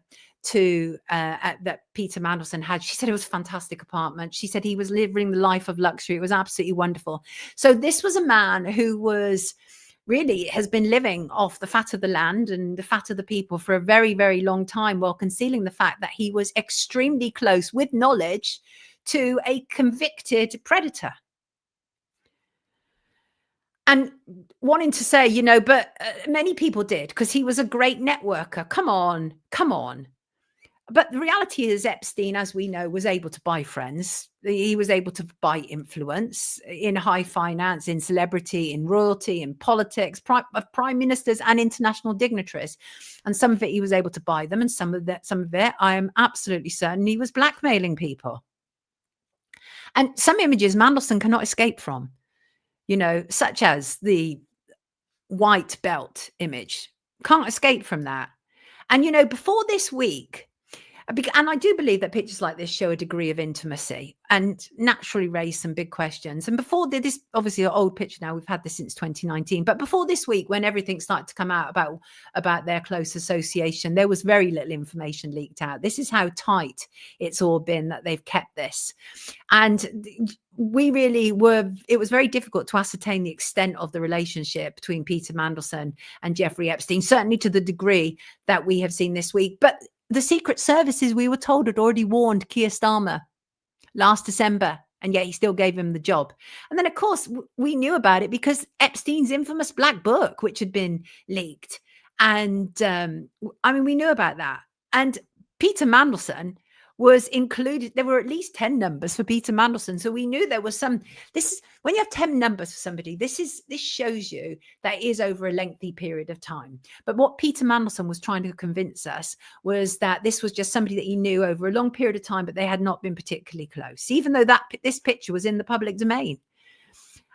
that Peter Mandelson had. She said it was a fantastic apartment. She said he was living the life of luxury. It was absolutely wonderful. So this was a man who has been living off the fat of the land and the fat of the people for a very, very long time, while concealing the fact that he was extremely close with knowledge to a convicted predator. And wanting to say, but many people did, because he was a great networker. Come on. But the reality is Epstein, as we know, was able to buy friends. He was able to buy influence in high finance, in celebrity, in royalty, in politics, prime ministers and international dignitaries. And some of it he was able to buy them, and some of it I am absolutely certain he was blackmailing people. And some images Mandelson cannot escape from, such as the white belt image. Can't escape from that. And, before this week, and I do believe that pictures like this show a degree of intimacy and naturally raise some big questions. And before this, obviously an old picture now, we've had this since 2019, but before this week, when everything started to come out about their close association, there was very little information leaked out. This is how tight it's all been that they've kept this. And it was very difficult to ascertain the extent of the relationship between Peter Mandelson and Jeffrey Epstein, certainly to the degree that we have seen this week. But the Secret Services, we were told, had already warned Keir Starmer last December, and yet he still gave him the job. And then, of course, we knew about it because Epstein's infamous Black Book, which had been leaked. And we knew about that. And Peter Mandelson was included. There were at least 10 numbers for Peter Mandelson. So we knew there was some. This is when you have 10 numbers for somebody, this shows you that it is over a lengthy period of time. But what Peter Mandelson was trying to convince us was that this was just somebody that he knew over a long period of time, but they had not been particularly close, even though this picture was in the public domain.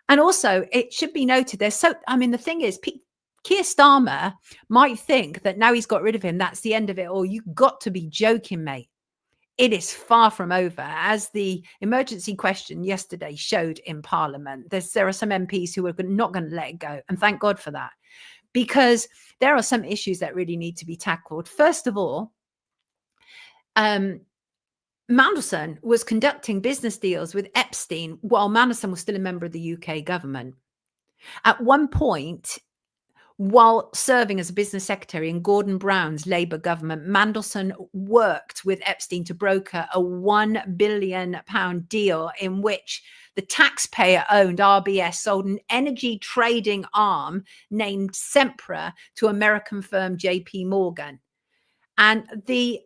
And also, it should be noted, the thing is, Keir Starmer might think that now he's got rid of him, that's the end of it all. You've got to be joking, mate. It is far from over, as the emergency question yesterday showed in Parliament. There are some MPs who are not going to let it go, and thank God for that, because there are some issues that really need to be tackled. First of all, Mandelson was conducting business deals with Epstein while Mandelson was still a member of the UK government. At one point, while serving as a business secretary in Gordon Brown's Labour government, Mandelson worked with Epstein to broker a £1 billion deal in which the taxpayer-owned RBS sold an energy trading arm named Sempra to American firm JP Morgan. And the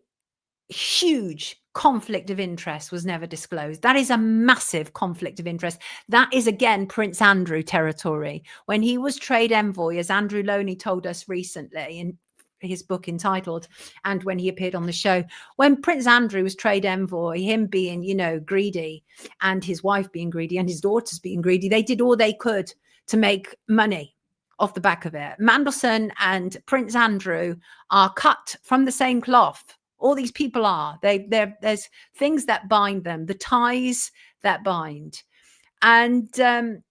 huge conflict of interest was never disclosed. That is a massive conflict of interest. That is, again, Prince Andrew territory. When he was trade envoy, as Andrew Loney told us recently in his book entitled, and when he appeared on the show, when Prince Andrew was trade envoy, him being, greedy, and his wife being greedy, and his daughters being greedy, they did all they could to make money off the back of it. Mandelson and Prince Andrew are cut from the same cloth. All these people are. There's things that bind them, the ties that bind. And, the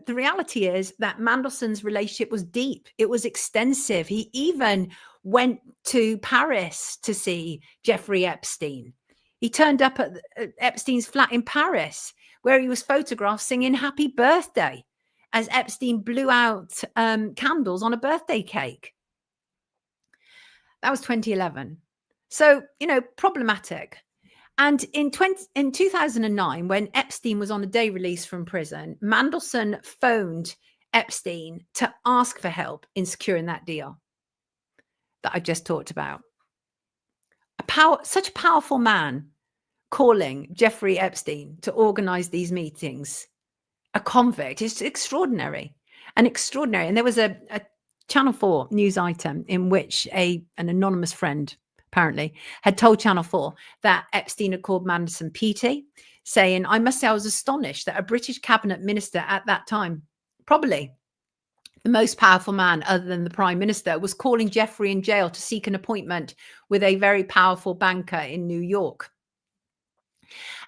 reality is that Mandelson's relationship was deep. It was extensive. He even went to Paris to see Jeffrey Epstein. He turned up at Epstein's flat in Paris, where he was photographed singing Happy Birthday as Epstein blew out candles on a birthday cake. That was 2011. So, problematic. And in 2009, when Epstein was on a day release from prison, Mandelson phoned Epstein to ask for help in securing that deal that I just talked about. Such a powerful man calling Jeffrey Epstein to organize these meetings, a convict. It's extraordinary. And there was a Channel 4 news item in which an anonymous friend apparently had told Channel 4 that Epstein had called Mandelson Petey, saying, I must say I was astonished that a British cabinet minister at that time, probably the most powerful man other than the prime minister, was calling Jeffrey in jail to seek an appointment with a very powerful banker in New York.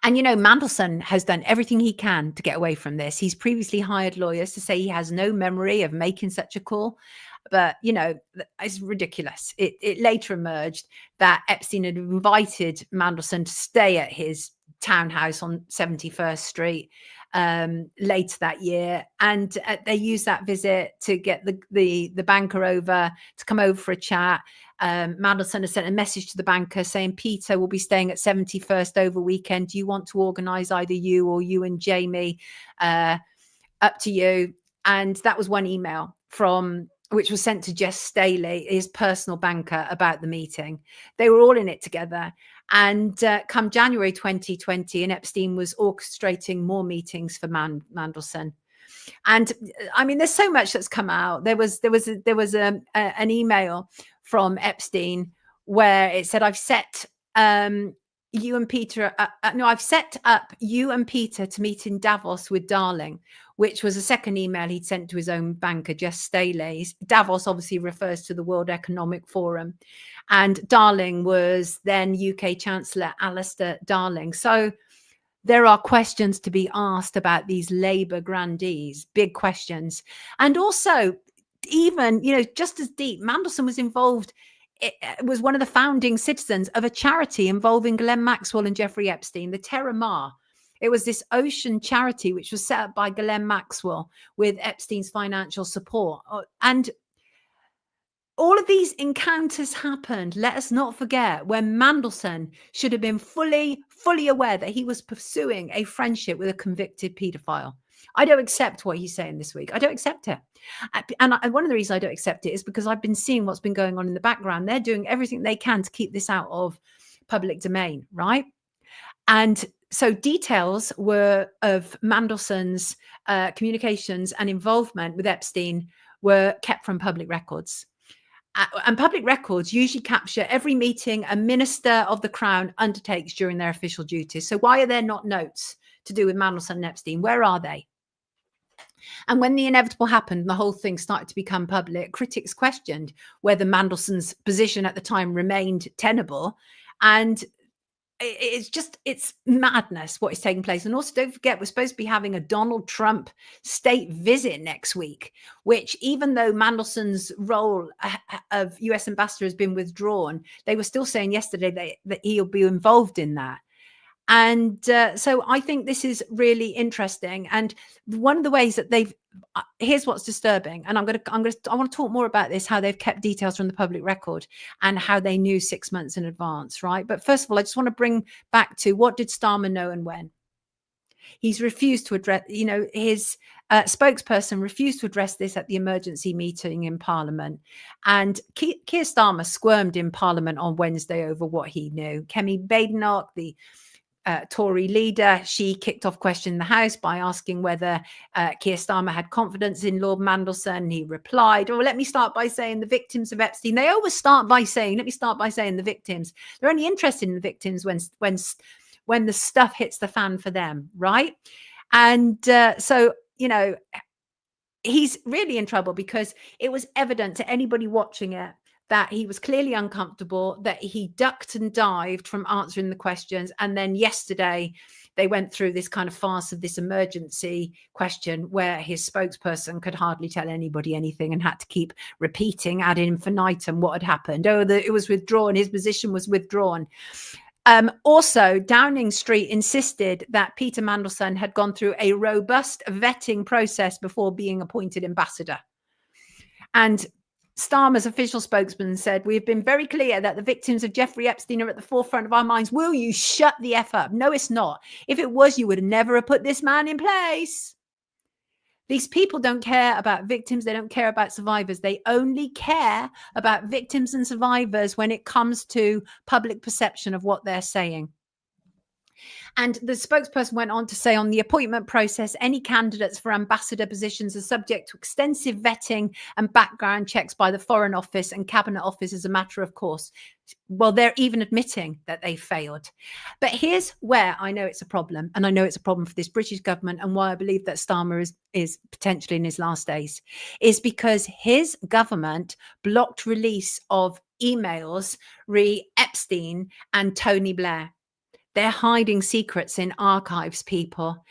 And, Mandelson has done everything he can to get away from this. He's previously hired lawyers to say he has no memory of making such a call. But, it's ridiculous. It later emerged that Epstein had invited Mandelson to stay at his townhouse on 71st Street later that year. And they used that visit to get the banker over to come over for a chat. Mandelson has sent a message to the banker saying, Peter will be staying at 71st over weekend. Do you want to organise either you or you and Jamie? Up to you. And that was one email from which was sent to Jess Staley, his personal banker, about the meeting. They were all in it together. And come January 2020, and Epstein was orchestrating more meetings for Mandelson. And I mean, there's so much that's come out. There was an email from Epstein where it said, "I've set you and Peter. I've set up you and Peter to meet in Davos with Darling," which was a second email he'd sent to his own banker, Jess Staley. Davos obviously refers to the World Economic Forum, and Darling was then UK Chancellor Alistair Darling. So there are questions to be asked about these Labour grandees, big questions. And also, even, just as deep, Mandelson was involved. It was one of the founding citizens of a charity involving Ghislaine Maxwell and Jeffrey Epstein, the Terra Mar. It was this ocean charity which was set up by Ghislaine Maxwell with Epstein's financial support. And all of these encounters happened, let us not forget, when Mandelson should have been fully aware that he was pursuing a friendship with a convicted paedophile. I don't accept what he's saying this week. I don't accept it. And one of the reasons I don't accept it is because I've been seeing what's been going on in the background. They're doing everything they can to keep this out of public domain, right? And so details were of Mandelson's communications and involvement with Epstein were kept from public records. And public records usually capture every meeting a minister of the Crown undertakes during their official duties. So why are there not notes to do with Mandelson and Epstein? Where are they? And when the inevitable happened, the whole thing started to become public, critics questioned whether Mandelson's position at the time remained tenable. And it's madness what is taking place. And also, don't forget, we're supposed to be having a Donald Trump state visit next week, which, even though Mandelson's role of US ambassador has been withdrawn, they were still saying yesterday that he'll be involved in that. And so I think this is really interesting. And one of the ways that here's what's disturbing. And I want to talk more about this, how they've kept details from the public record and how they knew 6 months in advance, right? But first of all, I just want to bring back to, what did Starmer know and when? He's refused to address, his spokesperson refused to address this at the emergency meeting in Parliament. And Keir Starmer squirmed in Parliament on Wednesday over what he knew. Kemi Badenoch, the Tory leader, she kicked off question in the House by asking whether Keir Starmer had confidence in Lord Mandelson. He replied, let me start by saying the victims of Epstein. They always start by saying, the victims. They're only interested in the victims when the stuff hits the fan for them, right? And so, he's really in trouble, because it was evident to anybody watching it that he was clearly uncomfortable, that he ducked and dived from answering the questions. And then yesterday, they went through this kind of farce of this emergency question where his spokesperson could hardly tell anybody anything and had to keep repeating ad infinitum what had happened. It was withdrawn. His position was withdrawn. Also, Downing Street insisted that Peter Mandelson had gone through a robust vetting process before being appointed ambassador. And Starmer's official spokesman said, "We have been very clear that the victims of Jeffrey Epstein are at the forefront of our minds." Will you shut the F up? No, it's not. If it was, you would never have put this man in place. These people don't care about victims. They don't care about survivors. They only care about victims and survivors when it comes to public perception of what they're saying. And the spokesperson went on to say, on the appointment process, any candidates for ambassador positions are subject to extensive vetting and background checks by the Foreign Office and Cabinet Office as a matter of course. Well, they're even admitting that they failed. But here's where I know it's a problem, and I know it's a problem for this British government, and why I believe that Starmer is potentially in his last days, is because his government blocked release of emails re Epstein and Tony Blair. They're hiding secrets in archives, people.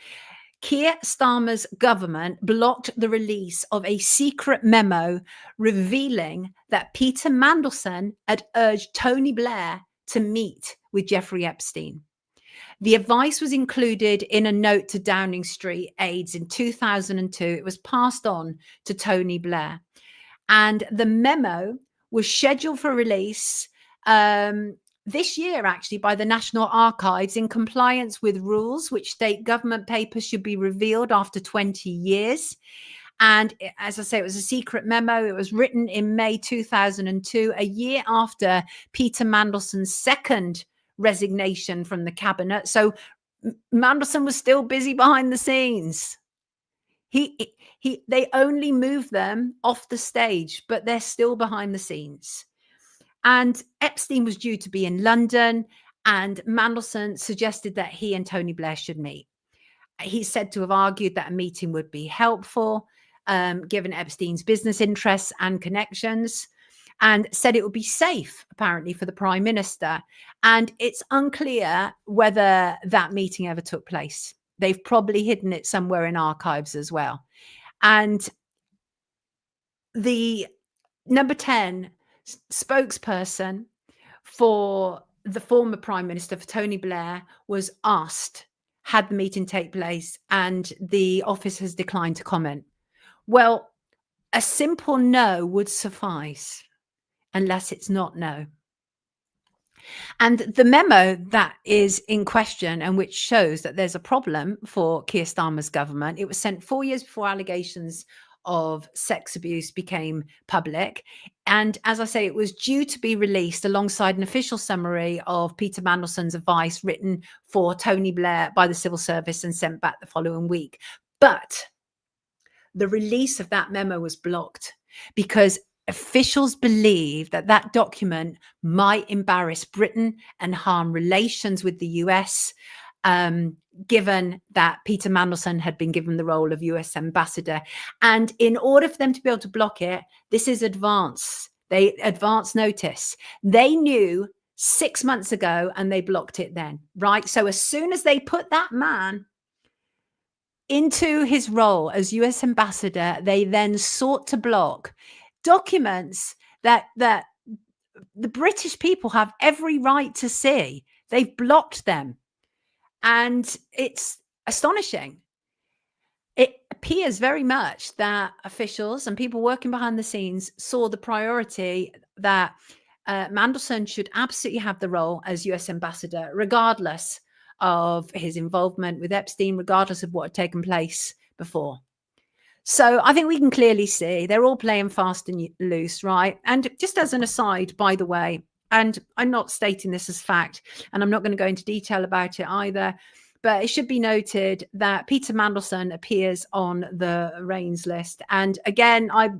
Keir Starmer's government blocked the release of a secret memo revealing that Peter Mandelson had urged Tony Blair to meet with Jeffrey Epstein. The advice was included in a note to Downing Street aides in 2002. It was passed on to Tony Blair. And the memo was scheduled for release this year, actually, by the National Archives, in compliance with rules which state government papers should be revealed after 20 years. And as I say, it was a secret memo. It was written in May 2002, a year after Peter Mandelson's second resignation from the cabinet. So Mandelson was still busy behind the scenes. They only moved them off the stage, but they're still behind the scenes. And Epstein was due to be in London, and Mandelson suggested that he and Tony Blair should meet. He's said to have argued that a meeting would be helpful, given Epstein's business interests and connections, and said it would be safe, apparently, for the Prime Minister. And it's unclear whether that meeting ever took place. They've probably hidden it somewhere in archives as well. And the number 10 spokesperson for the former Prime Minister, for Tony Blair, was asked, had the meeting take place, and the office has declined to comment. Well, a simple no would suffice, unless it's not no. And the memo that is in question, and which shows that there's a problem for Keir Starmer's government, it was sent 4 years before allegations of sex abuse became public. And as I say, it was due to be released alongside an official summary of Peter Mandelson's advice written for Tony Blair by the civil service and sent back the following week. But the release of that memo was blocked because officials believe that that document might embarrass Britain and harm relations with the US, given that Peter Mandelson had been given the role of US Ambassador. And in order for them to be able to block it, this is advance notice. They knew 6 months ago and they blocked it then, right? So as soon as they put that man into his role as US Ambassador, they then sought to block documents that the British people have every right to see. They've blocked them. And it's astonishing. It appears very much that officials and people working behind the scenes saw the priority that Mandelson should absolutely have the role as US Ambassador, regardless of his involvement with Epstein, regardless of what had taken place before. So I think we can clearly see they're all playing fast and loose, right? And just as an aside, by the way, and I'm not stating this as fact, and I'm not going to go into detail about it either, but it should be noted that Peter Mandelson appears on the RAINS list. And again, I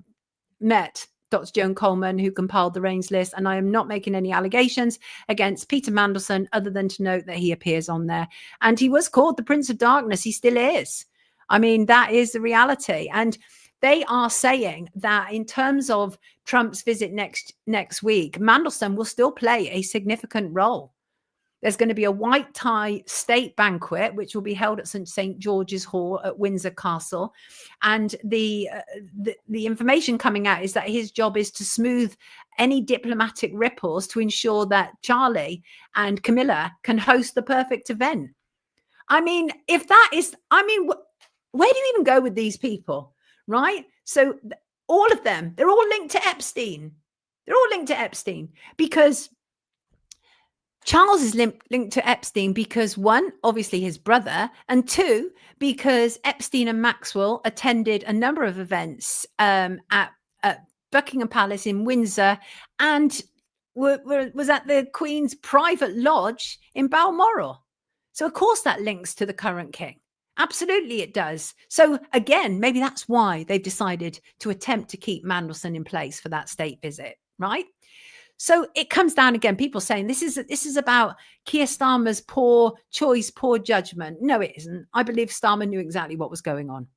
met Dr. Joan Coleman, who compiled the RAINS list, and I am not making any allegations against Peter Mandelson other than to note that he appears on there. And he was called the Prince of Darkness. He still is. I mean, that is the reality. And they are saying that in terms of Trump's visit next week, Mandelson will still play a significant role. There's going to be a white tie state banquet, which will be held at St. George's Hall at Windsor Castle. And the information coming out is that his job is to smooth any diplomatic ripples to ensure that Charlie and Camilla can host the perfect event. I mean, if that is, I mean, where do you even go with these people, right? So all of them, they're all linked to Epstein. They're all linked to Epstein because Charles is linked to Epstein because, one, obviously his brother, and two, because Epstein and Maxwell attended a number of events at Buckingham Palace in Windsor and was at the Queen's private lodge in Balmoral. So, of course, that links to the current king. Absolutely, it does. So again, maybe that's why they've decided to attempt to keep Mandelson in place for that state visit, right? So it comes down again, people saying this is about Keir Starmer's poor choice, poor judgment. No, it isn't. I believe Starmer knew exactly what was going on.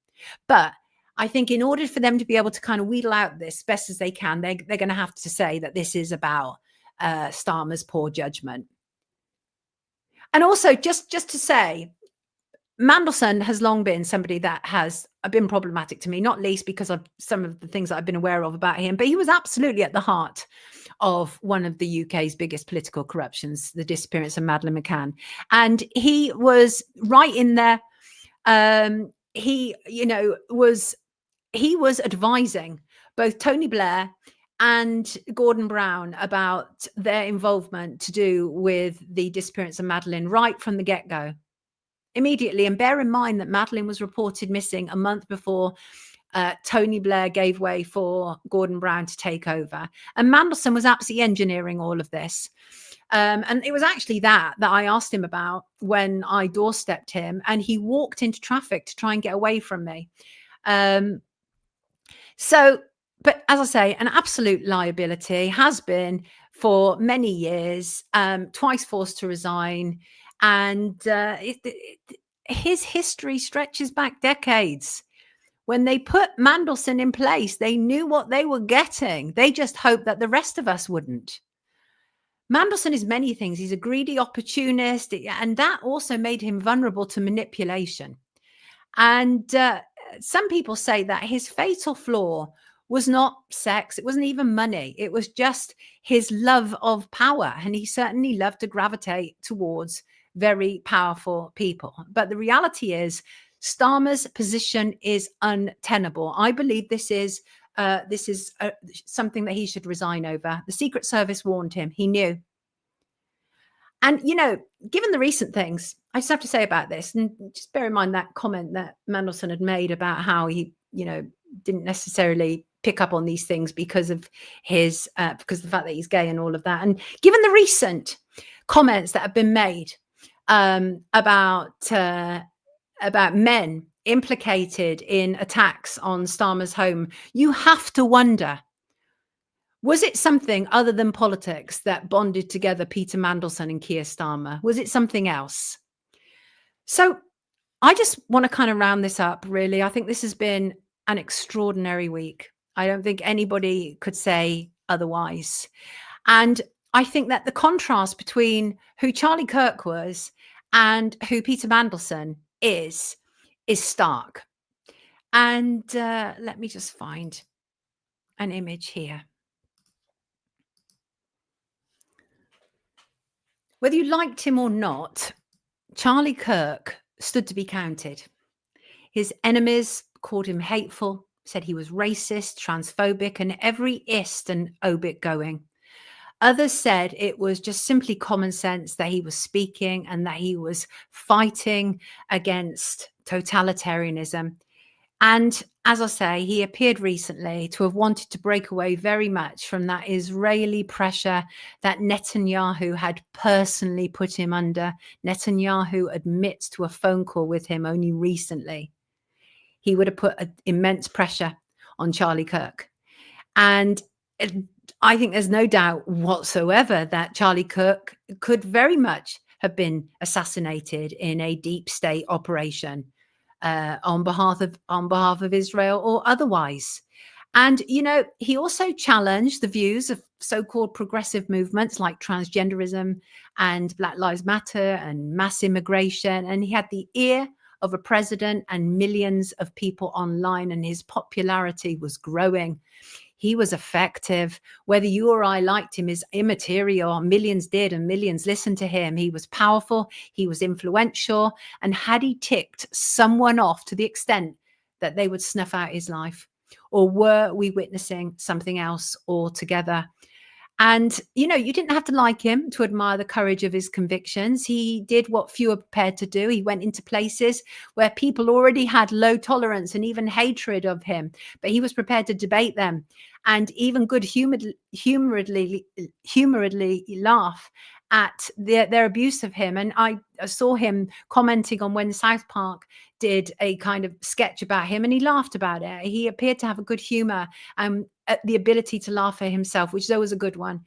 But I think in order for them to be able to kind of wheedle out this best as they can, they're going to have to say that this is about Starmer's poor judgment. And also, just to say, Mandelson has long been somebody that has been problematic to me, not least because of some of the things that I've been aware of about him. But he was absolutely at the heart of one of the UK's biggest political corruptions, the disappearance of Madeleine McCann. And he was right in there. He was advising both Tony Blair and Gordon Brown about their involvement to do with the disappearance of Madeleine right from the get-go. Immediately. And bear in mind that Madeleine was reported missing a month before Tony Blair gave way for Gordon Brown to take over. And Mandelson was absolutely engineering all of this. And it was actually that I asked him about when I doorstepped him, and he walked into traffic to try and get away from me. But as I say, an absolute liability, has been for many years, twice forced to resign. And his history stretches back decades. When they put Mandelson in place, they knew what they were getting. They just hoped that the rest of us wouldn't. Mandelson is many things. He's a greedy opportunist, and that also made him vulnerable to manipulation. And some people say that his fatal flaw was not sex. It wasn't even money. It was just his love of power. And he certainly loved to gravitate towards very powerful people. But the reality is, Starmer's position is untenable. I believe this is something that he should resign over. The Secret Service warned him. He knew. And, given the recent things, I just have to say about this, and just bear in mind that comment that Mandelson had made about how he, didn't necessarily pick up on these things because of his, because of the fact that he's gay and all of that. And given the recent comments that have been made about men implicated in attacks on Starmer's home, you have to wonder, was it something other than politics that bonded together Peter Mandelson and Keir Starmer? Was it something else? So I just want to kind of round this up, really. I think this has been an extraordinary week. I don't think anybody could say otherwise. And I think that the contrast between who Charlie Kirk was and who Peter Mandelson is stark. And let me just find an image here. Whether you liked him or not, Charlie Kirk stood to be counted. His enemies called him hateful, said he was racist, transphobic, and every ist and obit going. Others said it was just simply common sense that he was speaking and that he was fighting against totalitarianism. And as I say, he appeared recently to have wanted to break away very much from that Israeli pressure that Netanyahu had personally put him under. Netanyahu admits to a phone call with him only recently. He would have put immense pressure on Charlie Kirk. And I think there's no doubt whatsoever that Charlie Kirk could very much have been assassinated in a deep state operation on behalf of Israel or otherwise. And, he also challenged the views of so-called progressive movements like transgenderism and Black Lives Matter and mass immigration. And he had the ear of a president and millions of people online, and his popularity was growing. He was effective. Whether you or I liked him is immaterial. Millions did, and millions listened to him. He was powerful. He was influential. And had he ticked someone off to the extent that they would snuff out his life? Or were we witnessing something else altogether? And, you didn't have to like him to admire the courage of his convictions. He did what few are prepared to do. He went into places where people already had low tolerance and even hatred of him, but he was prepared to debate them and even humoredly laugh at their abuse of him. And I saw him commenting on when South Park did a kind of sketch about him, and he laughed about it. He appeared to have a good humor and the ability to laugh at himself, which is always a good one.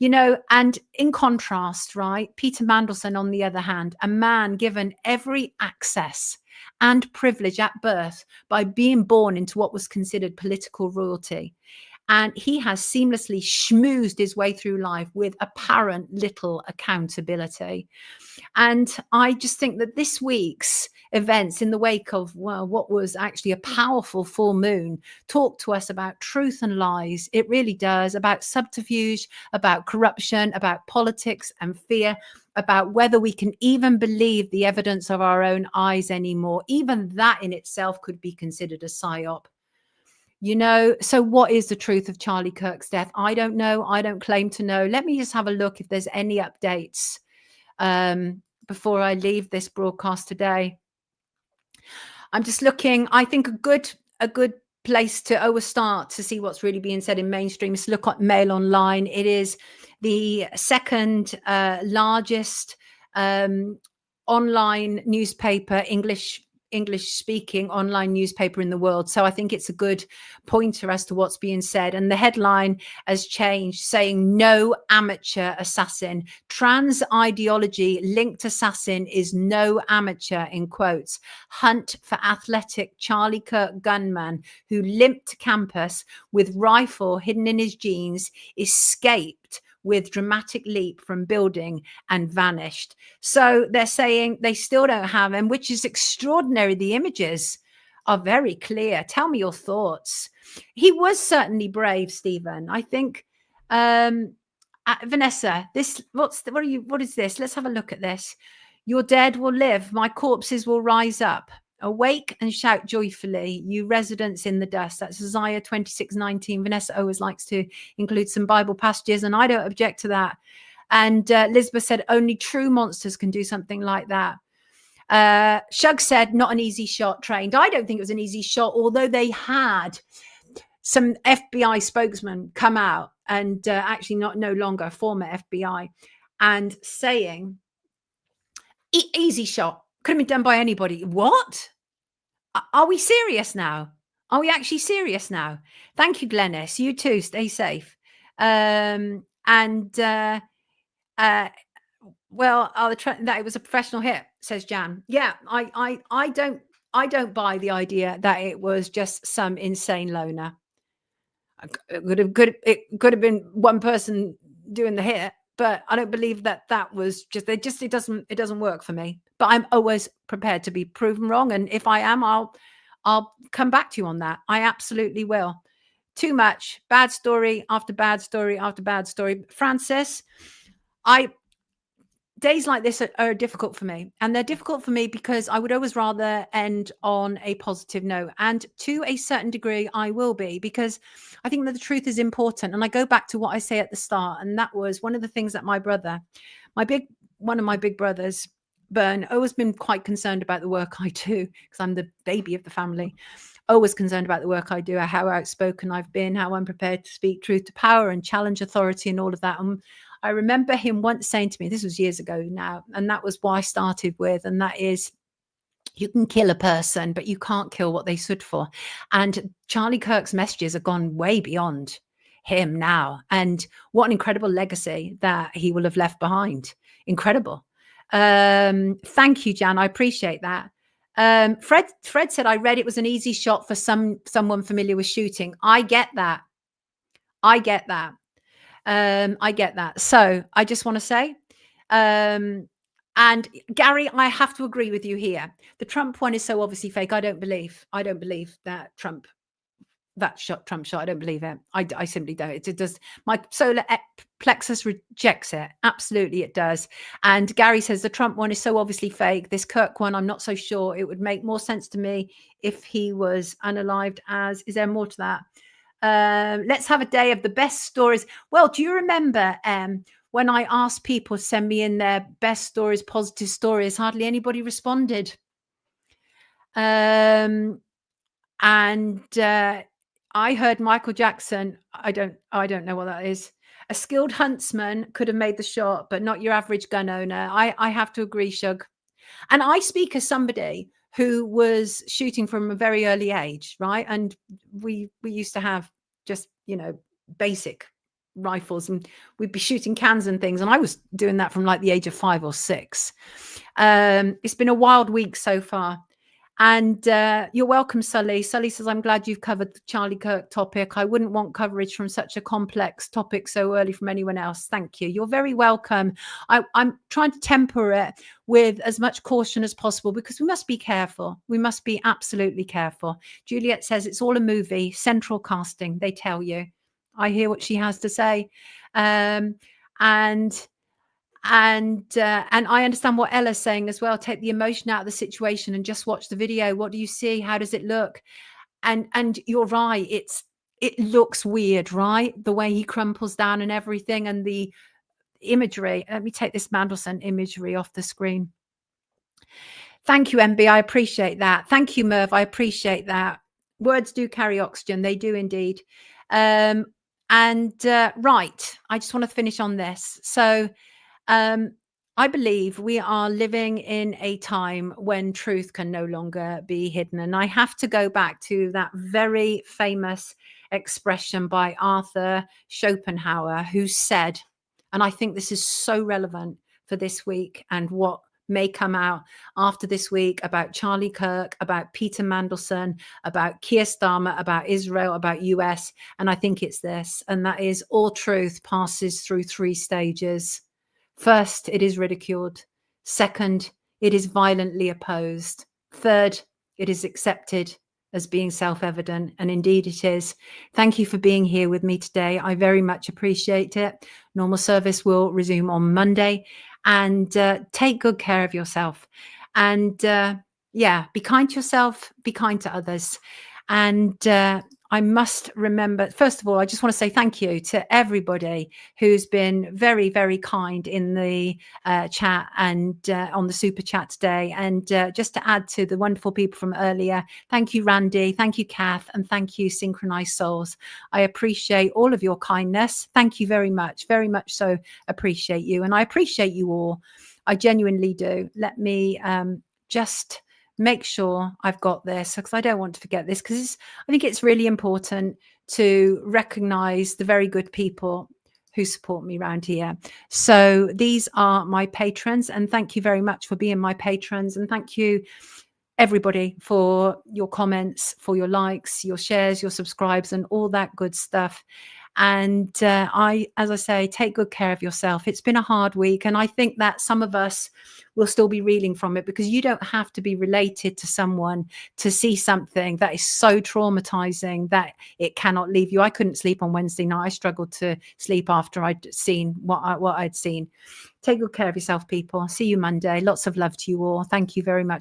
And in contrast, right, Peter Mandelson, on the other hand, a man given every access and privilege at birth by being born into what was considered political royalty. And he has seamlessly schmoozed his way through life with apparent little accountability. And I just think that this week's events in the wake of, what was actually a powerful full moon talk to us about truth and lies. It really does, about subterfuge, about corruption, about politics and fear, about whether we can even believe the evidence of our own eyes anymore. Even that in itself could be considered a psyop. So what is the truth of Charlie Kirk's death? I don't know. I don't claim to know. Let me just have a look if there's any updates before I leave this broadcast today. I'm just looking. I think a good place to always start to see what's really being said in mainstream is look at Mail Online. It is the second largest online newspaper, English speaking online newspaper in the world. So I think it's a good pointer as to what's being said. And the headline has changed, saying no amateur assassin. Trans ideology linked assassin is no amateur, in quotes. Hunt for athletic Charlie Kirk gunman who limped to campus with rifle hidden in his jeans, escaped with dramatic leap from building and vanished. So they're saying they still don't have him, which is extraordinary. The images are very clear. Tell me your thoughts. He was certainly brave, Stephen. I think Vanessa, what is this? Let's have a look at this. Your dead will live, my corpses will rise up. Awake and shout joyfully, you residents in the dust. That's Isaiah 26:19. Vanessa always likes to include some Bible passages, and I don't object to that. And Elizabeth said, only true monsters can do something like that. Shug said, not an easy shot, trained. I don't think it was an easy shot, although they had some FBI spokesman come out and actually no longer former FBI, and saying, easy shot. Could have been done by anybody. What? Are we serious now? Are we actually serious now? Thank you, Glennis. You too. Stay safe. Well, that it was a professional hit, says Jan. Yeah, I don't buy the idea that it was just some insane loner. It could have been one person doing the hit. But I don't believe that was just it doesn't work for me. But I'm always prepared to be proven wrong. And if I am, I'll come back to you on that. I absolutely will. Too much bad story after bad story after bad story. Francis, days like this are difficult for me, and they're difficult for me because I would always rather end on a positive note, and to a certain degree I will be, because I think that the truth is important. And I go back to what I say at the start, and that was one of the things that one of my big brothers, Bern, always been quite concerned about the work I do, because I'm the baby of the family. Always concerned about the work I do, how outspoken I've been, how I'm prepared to speak truth to power and challenge authority and all of that. And I remember him once saying to me, this was years ago now, and that was what I started with, and that is, you can kill a person, but you can't kill what they stood for. And Charlie Kirk's messages have gone way beyond him now. And what an incredible legacy that he will have left behind. Incredible. Thank you, Jan. I appreciate that. Fred said, I read it was an easy shot for someone familiar with shooting. I get that. I get that. So I just want to say, and Gary, I have to agree with you here. The Trump one is so obviously fake. I don't believe that Trump shot. I don't believe it. I simply don't. It does. My solar plexus rejects it. Absolutely, it does. And Gary says the Trump one is so obviously fake. This Kirk one, I'm not so sure. It would make more sense to me if he was unalived. Is there more to that? Let's have a day of the best stories. Well, do you remember when I asked people to send me in their best stories, positive stories? Hardly anybody responded. And I heard Michael Jackson. I don't know what that is. A skilled huntsman could have made the shot, but not your average gun owner. I have to agree, Shug. And I speak as somebody who was shooting from a very early age, right? And we used to have just, basic rifles, and we'd be shooting cans and things. And I was doing that from like the age of 5 or 6. It's been a wild week so far. And you're welcome, Sully. Sully says, I'm glad you've covered the Charlie Kirk topic. I wouldn't want coverage from such a complex topic so early from anyone else. Thank you. You're very welcome. I'm trying to temper it with as much caution as possible, because we must be careful. We must be absolutely careful. Juliet says it's all a movie, central casting, they tell you. I hear what she has to say. And I understand what Ella's saying as well. Take the emotion out of the situation and just watch the video. What do you see? How does it look? And you're right. It looks weird, right? The way he crumples down and everything, and the imagery. Let me take this Mandelson imagery off the screen. Thank you, MB. I appreciate that. Thank you, Merv. I appreciate that. Words do carry oxygen. They do indeed. Right. I just want to finish on this. So I believe we are living in a time when truth can no longer be hidden. And I have to go back to that very famous expression by Arthur Schopenhauer, who said, and I think this is so relevant for this week and what may come out after this week about Charlie Kirk, about Peter Mandelson, about Keir Starmer, about Israel, about US. And I think it's this, and that is all truth passes through 3 stages. First, it is ridiculed. Second, it is violently opposed. Third, it is accepted as being self-evident. And indeed it is. Thank you for being here with me today. I very much appreciate it. Normal service will resume on Monday. And take good care of yourself. And be kind to yourself, be kind to others. And I must remember, first of all, I just want to say thank you to everybody who's been very, very kind in the chat and on the super chat today. And just to add to the wonderful people from earlier, thank you, Randy. Thank you, Kath. And thank you, Synchronized Souls. I appreciate all of your kindness. Thank you very much so appreciate you. And I appreciate you all. I genuinely do. Let me just make sure I've got this, because I don't want to forget this, because I think it's really important to recognize the very good people who support me around here. So these are my patrons, and thank you very much for being my patrons. And thank you everybody for your comments, for your likes, your shares, your subscribes, and all that good stuff. And as I say, take good care of yourself. It's been a hard week. And I think that some of us will still be reeling from it, because you don't have to be related to someone to see something that is so traumatizing that it cannot leave you. I couldn't sleep on Wednesday night. I struggled to sleep after I'd seen what I'd seen. Take good care of yourself, people. See you Monday. Lots of love to you all. Thank you very much.